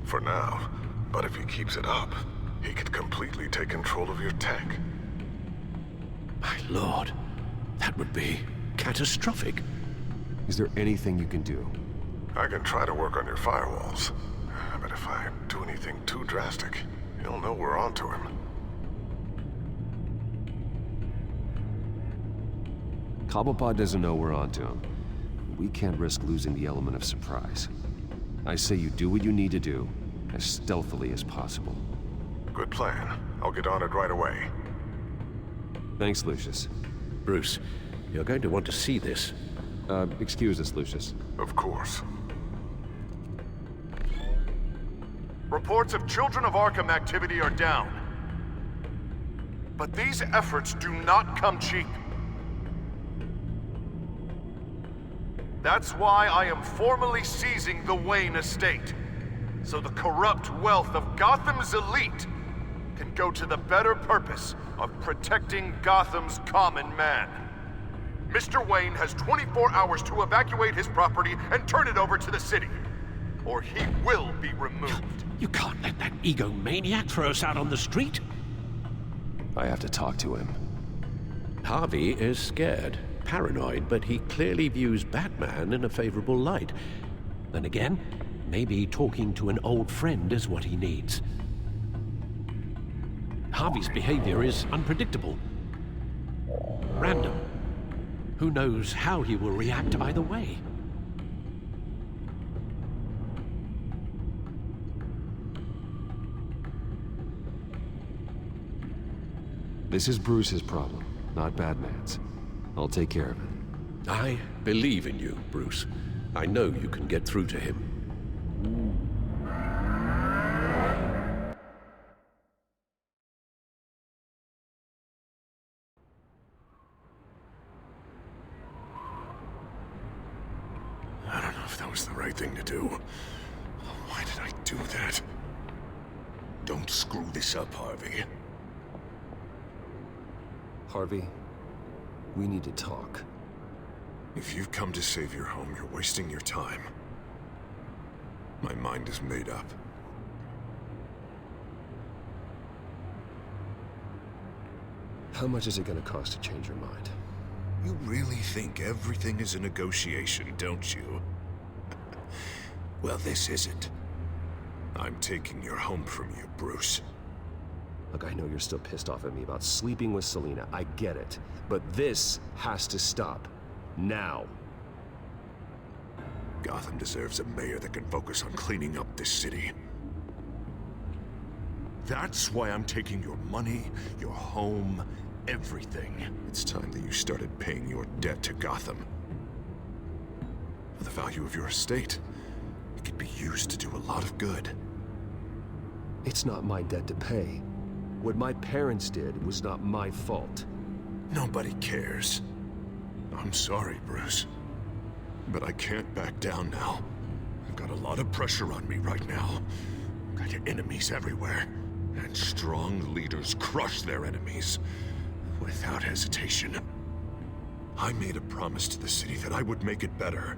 For now. But if he keeps it up, he could completely take control of your tech. My lord, that would be catastrophic. Is there anything you can do? I can try to work on your firewalls. But if I do anything too drastic, he'll know we're onto him. Cobblepot doesn't know we're onto him. We can't risk losing the element of surprise. I say you do what you need to do, as stealthily as possible. Good plan. I'll get on it right away. Thanks, Lucius. Bruce, you're going to want to see this. Excuse us, Lucius. Of course. Reports of Children of Arkham activity are down. But these efforts do not come cheap. That's why I am formally seizing the Wayne estate, so the corrupt wealth of Gotham's elite can go to the better purpose of protecting Gotham's common man. Mr. Wayne has 24 hours to evacuate his property and turn it over to the city, or he will be removed. You can't let that egomaniac throw us out on the street. I have to talk to him. Harvey is scared. Paranoid, but he clearly views Batman in a favorable light. Then again, maybe talking to an old friend is what he needs. Harvey's behavior is unpredictable. Random. Who knows how he will react either way? This is Bruce's problem, not Batman's. I'll take care of it. I believe in you, Bruce. I know you can get through to him. I don't know if that was the right thing to do. Why did I do that? Don't screw this up, Harvey. Harvey, we need to talk. If you've come to save your home, you're wasting your time. My mind is made up. How much is it gonna cost to change your mind? You really think everything is a negotiation, don't you? Well, this isn't. I'm taking your home from you, Bruce. Look, I know you're still pissed off at me about sleeping with Selina. I get it. But this has to stop. Now. Gotham deserves a mayor that can focus on cleaning up this city. That's why I'm taking your money, your home, everything. It's time that you started paying your debt to Gotham. For the value of your estate, it could be used to do a lot of good. It's not my debt to pay. What my parents did was not my fault. Nobody cares. I'm sorry, Bruce. But I can't back down now. I've got a lot of pressure on me right now. Got enemies everywhere, and strong leaders crush their enemies without hesitation. I made a promise to the city that I would make it better.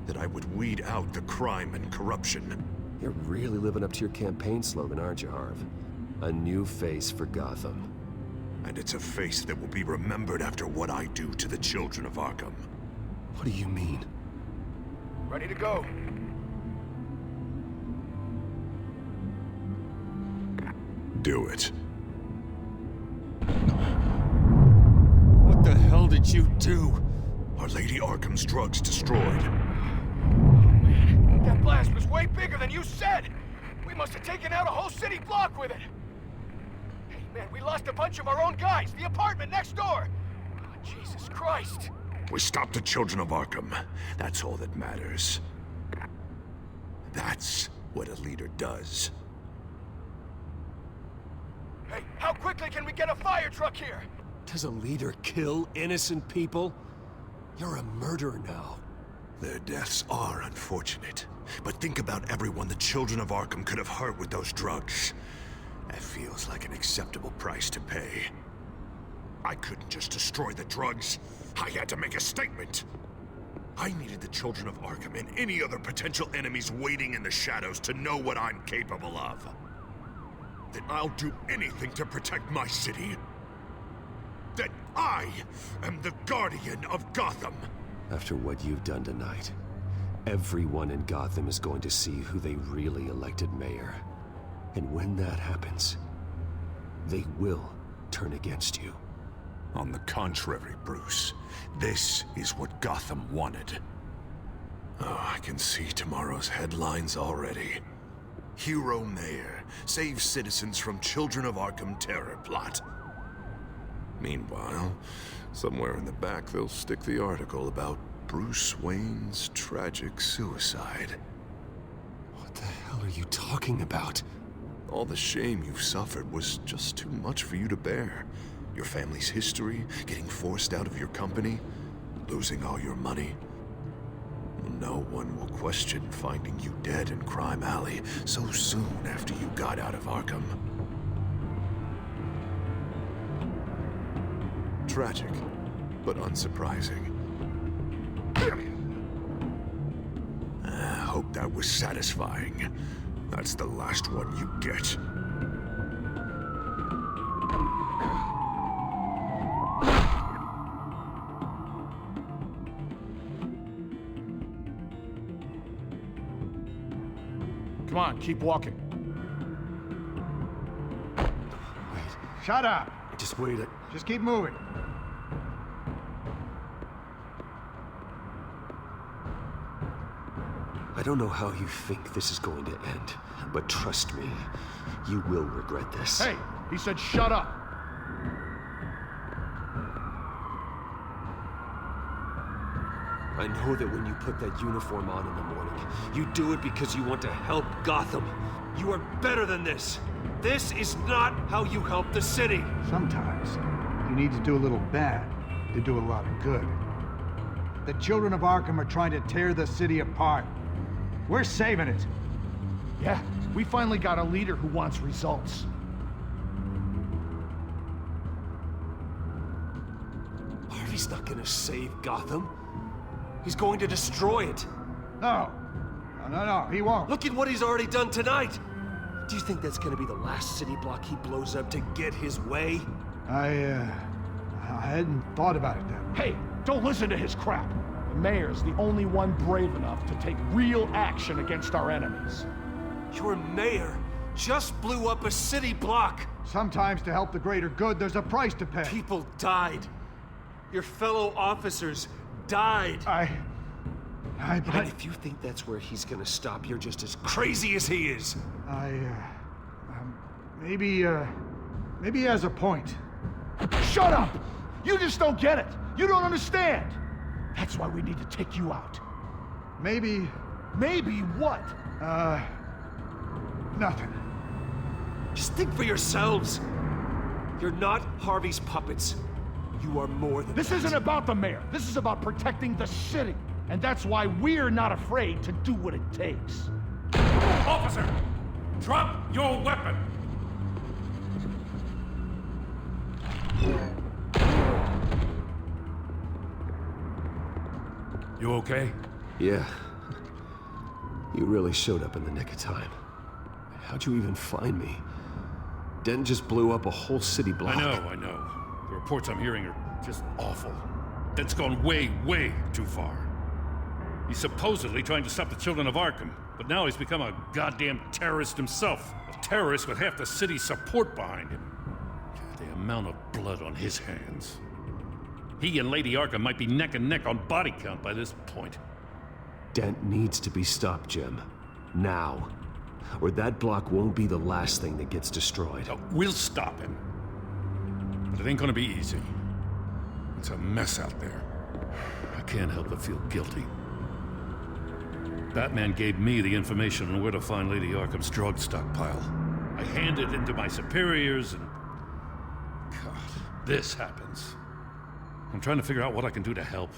That I would weed out the crime and corruption. You're really living up to your campaign slogan, aren't you, Harv? A new face for Gotham. And it's a face that will be remembered after what I do to the children of Arkham. What do you mean? Ready to go. Do it. What the hell did you do? Are Lady Arkham's drugs destroyed? That blast was way bigger than you said! We must have taken out a whole city block with it! Hey man, we lost a bunch of our own guys! The apartment next door! Oh, Jesus Christ! We stopped the children of Arkham. That's all that matters. That's what a leader does. Hey, how quickly can we get a fire truck here? Does a leader kill innocent people? You're a murderer now. Their deaths are unfortunate. But think about everyone the children of Arkham could have hurt with those drugs. That feels like an acceptable price to pay. I couldn't just destroy the drugs. I had to make a statement. I needed the children of Arkham and any other potential enemies waiting in the shadows to know what I'm capable of. That I'll do anything to protect my city. That I am the guardian of Gotham. After what you've done tonight, everyone in Gotham is going to see who they really elected mayor. And when that happens, they will turn against you. On the contrary, Bruce, this is what Gotham wanted. Oh, I can see tomorrow's headlines already. Hero Mayor saves citizens from Children of Arkham terror plot. Meanwhile, somewhere in the back they'll stick the article about Bruce Wayne's tragic suicide. What the hell are you talking about? All the shame you've suffered was just too much for you to bear. Your family's history, getting forced out of your company, losing all your money. No one will question finding you dead in Crime Alley so soon after you got out of Arkham. Tragic, but unsurprising. I hope that was satisfying. That's the last one you get. Come on, keep walking. Wait. Shut up! Just wait. Just keep moving. I don't know how you think this is going to end, but trust me, you will regret this. Hey, he said shut up. I know that when you put that uniform on in the morning, you do it because you want to help Gotham. You are better than this. This is not how you help the city. Sometimes you need to do a little bad to do a lot of good. The children of Arkham are trying to tear the city apart. We're saving it. Yeah, we finally got a leader who wants results. Harvey's not gonna save Gotham. He's going to destroy it. No, he won't. Look at what he's already done tonight. Do you think that's gonna be the last city block he blows up to get his way? I hadn't thought about it then. Hey, don't listen to his crap. The mayor's the only one brave enough to take real action against our enemies. Your mayor just blew up a city block. Sometimes to help the greater good, there's a price to pay. People died. Your fellow officers died. And if you think that's where he's gonna stop, you're just as crazy as he is. Maybe he has a point. Shut up! You just don't get it. You don't understand. That's why we need to take you out. Maybe what? Nothing. Just think for yourselves. You're not Harvey's puppets. You are more than This isn't about the mayor. This is about protecting the city. And that's why we're not afraid to do what it takes. Officer! Drop your weapon! You okay? Yeah. You really showed up in the nick of time. How'd you even find me? Denton just blew up a whole city block. I know. The reports I'm hearing are just awful. That's gone way, way too far. He's supposedly trying to stop the children of Arkham, but now he's become a goddamn terrorist himself. A terrorist with half the city's support behind him. The amount of blood on his hands. He and Lady Arkham might be neck and neck on body count by this point. Dent needs to be stopped, Jim. Now. Or that block won't be the last thing that gets destroyed. We'll stop him. But it ain't gonna be easy. It's a mess out there. I can't help but feel guilty. Batman gave me the information on where to find Lady Arkham's drug stockpile. I handed it to my superiors and... God, this happens. I'm trying to figure out what I can do to help.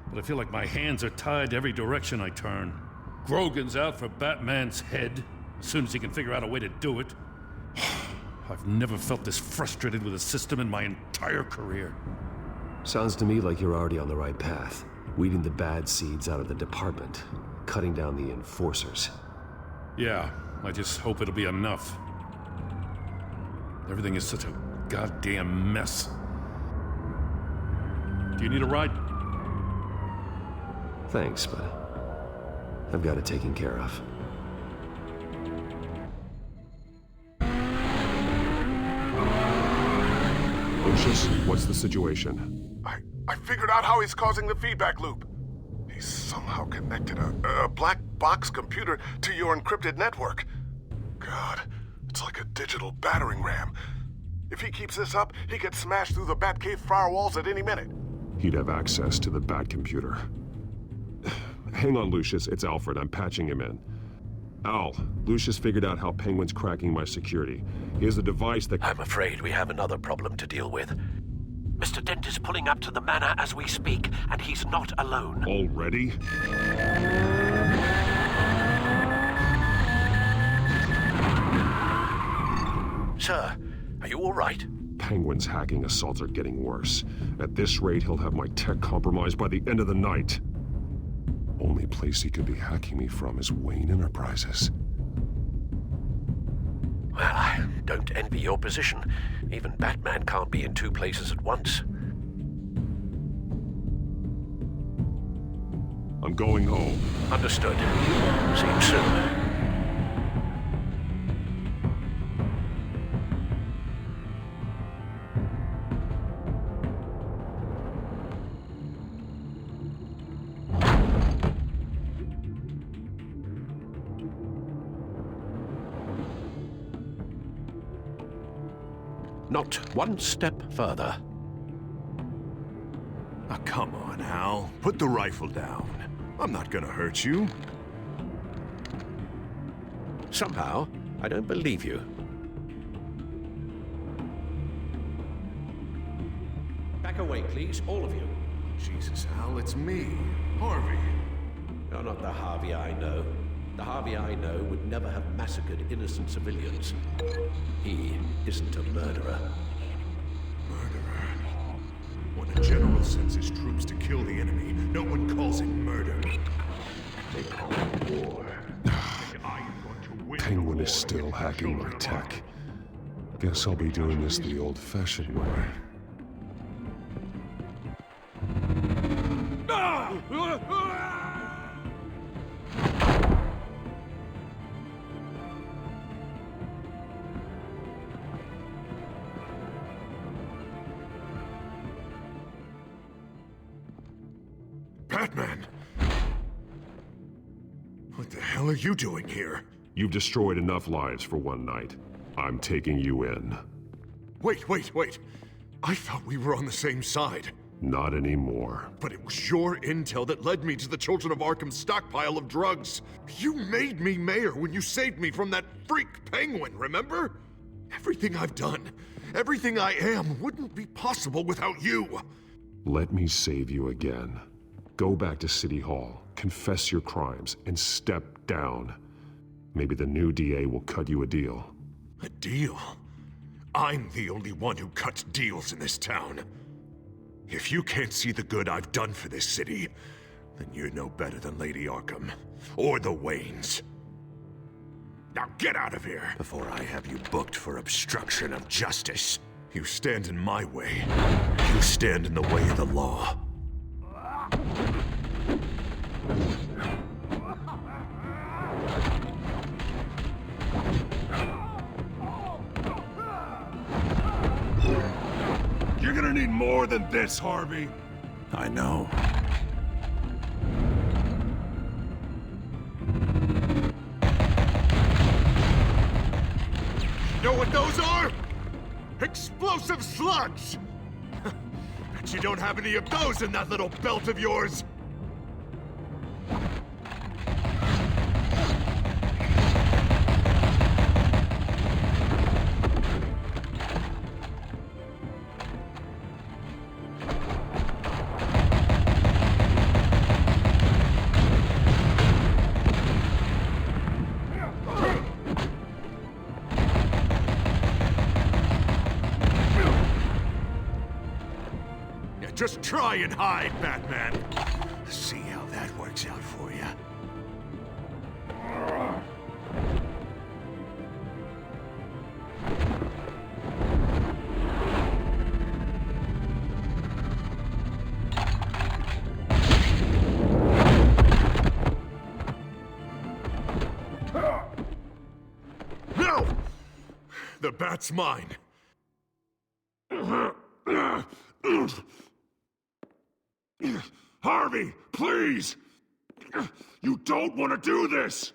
But I feel like my hands are tied every direction I turn. Grogan's out for Batman's head, as soon as he can figure out a way to do it. I've never felt this frustrated with a system in my entire career. Sounds to me like you're already on the right path. Weeding the bad seeds out of the department. Cutting down the enforcers. Yeah, I just hope it'll be enough. Everything is such a goddamn mess. Do you need a ride? Thanks, but I've got it taken care of. Lucius, what's the situation? I figured out how he's causing the feedback loop. He's somehow connected a black box computer to your encrypted network. God, it's like a digital battering ram. If he keeps this up, he could smash through the Batcave firewalls at any minute. He'd have access to the Bat computer. Hang on, Lucius. It's Alfred. I'm patching him in. Al, Lucius figured out how Penguin's cracking my security. He has a device that... I'm afraid we have another problem to deal with. Mr. Dent is pulling up to the manor as we speak, and he's not alone. Already? Sir, are you all right? Penguin's hacking assaults are getting worse. At this rate, he'll have my tech compromised by the end of the night. Only place he could be hacking me from is Wayne Enterprises. Well, I don't envy your position. Even Batman can't be in two places at once. I'm going home. Understood. See you soon. Not one step further. Ah, come on, Al. Put the rifle down. I'm not gonna hurt you. Somehow, I don't believe you. Back away, please, all of you. Jesus, Al, it's me, Harvey. You're not the Harvey I know. The Harvey I know would never have massacred innocent civilians. He isn't a murderer. Murderer? When a general sends his troops to kill the enemy, no one calls it murder. They call it war. Penguin is still hacking my tech. Guess I'll be doing this the old-fashioned way. Batman! What the hell are you doing here? You've destroyed enough lives for one night. I'm taking you in. Wait. I thought we were on the same side. Not anymore. But it was your intel that led me to the Children of Arkham's stockpile of drugs. You made me mayor when you saved me from that freak Penguin, remember? Everything I've done, everything I am, wouldn't be possible without you. Let me save you again. Go back to City Hall, confess your crimes, and step down. Maybe the new DA will cut you a deal. A deal? I'm the only one who cuts deals in this town. If you can't see the good I've done for this city, then you're no better than Lady Arkham. Or the Waynes. Now get out of here, before I have you booked for obstruction of justice. You stand in my way. You stand in the way of the law. You're gonna need more than this, Harvey. I know. Know what those are? Explosive slugs! Bet you don't have any of those in that little belt of yours! Just try and hide, Batman. See how that works out for you. No! The bat's mine. Harvey, please! You don't want to do this!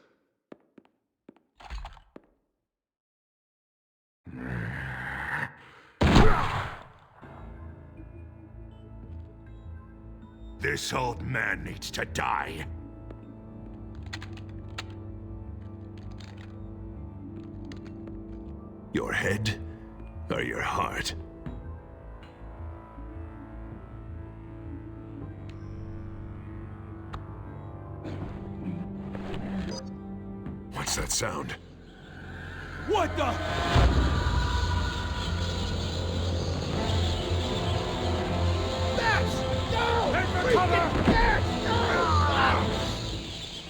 This old man needs to die. Your head or your heart? What's that sound? What the? Bats! No! Head for cover! Bats! No!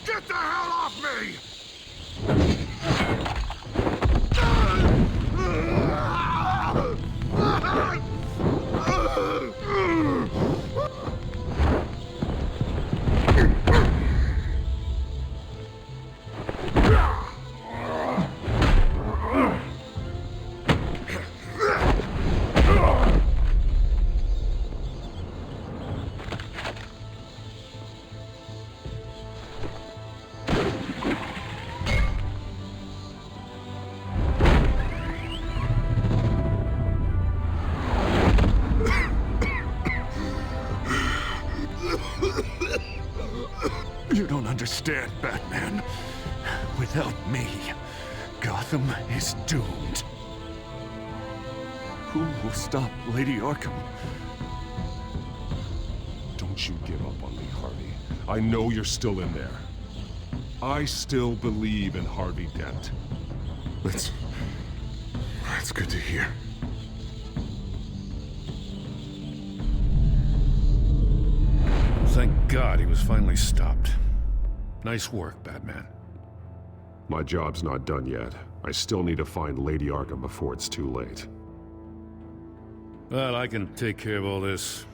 Get the hell off me! You don't understand, Batman. Without me, Gotham is doomed. Who will stop Lady Arkham? Don't you give up on me, Harvey. I know you're still in there. I still believe in Harvey Dent. That's good to hear. Thank God he was finally stopped. Nice work, Batman. My job's not done yet. I still need to find Lady Arkham before it's too late. Well, I can take care of all this.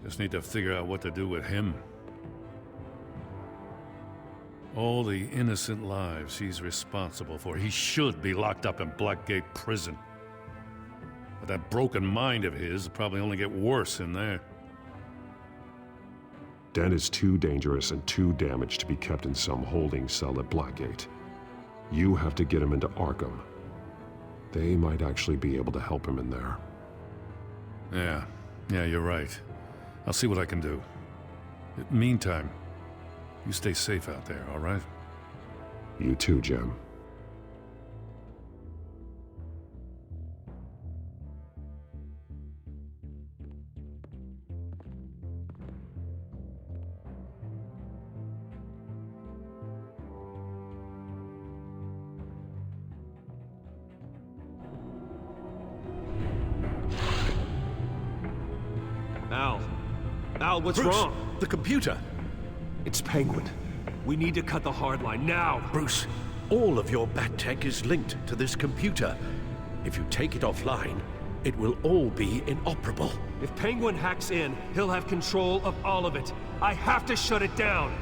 Just need to figure out what to do with him. All the innocent lives he's responsible for. He should be locked up in Blackgate Prison. But that broken mind of his will probably only get worse in there. Dent is too dangerous and too damaged to be kept in some holding cell at Blackgate. You have to get him into Arkham. They might actually be able to help him in there. Yeah, you're right. I'll see what I can do. Meantime, you stay safe out there, all right? You too, Jim. Al, what's Bruce, wrong? The computer. It's Penguin. We need to cut the hard line now. Bruce, all of your bat tech is linked to this computer. If you take it offline, it will all be inoperable. If Penguin hacks in, he'll have control of all of it. I have to shut it down.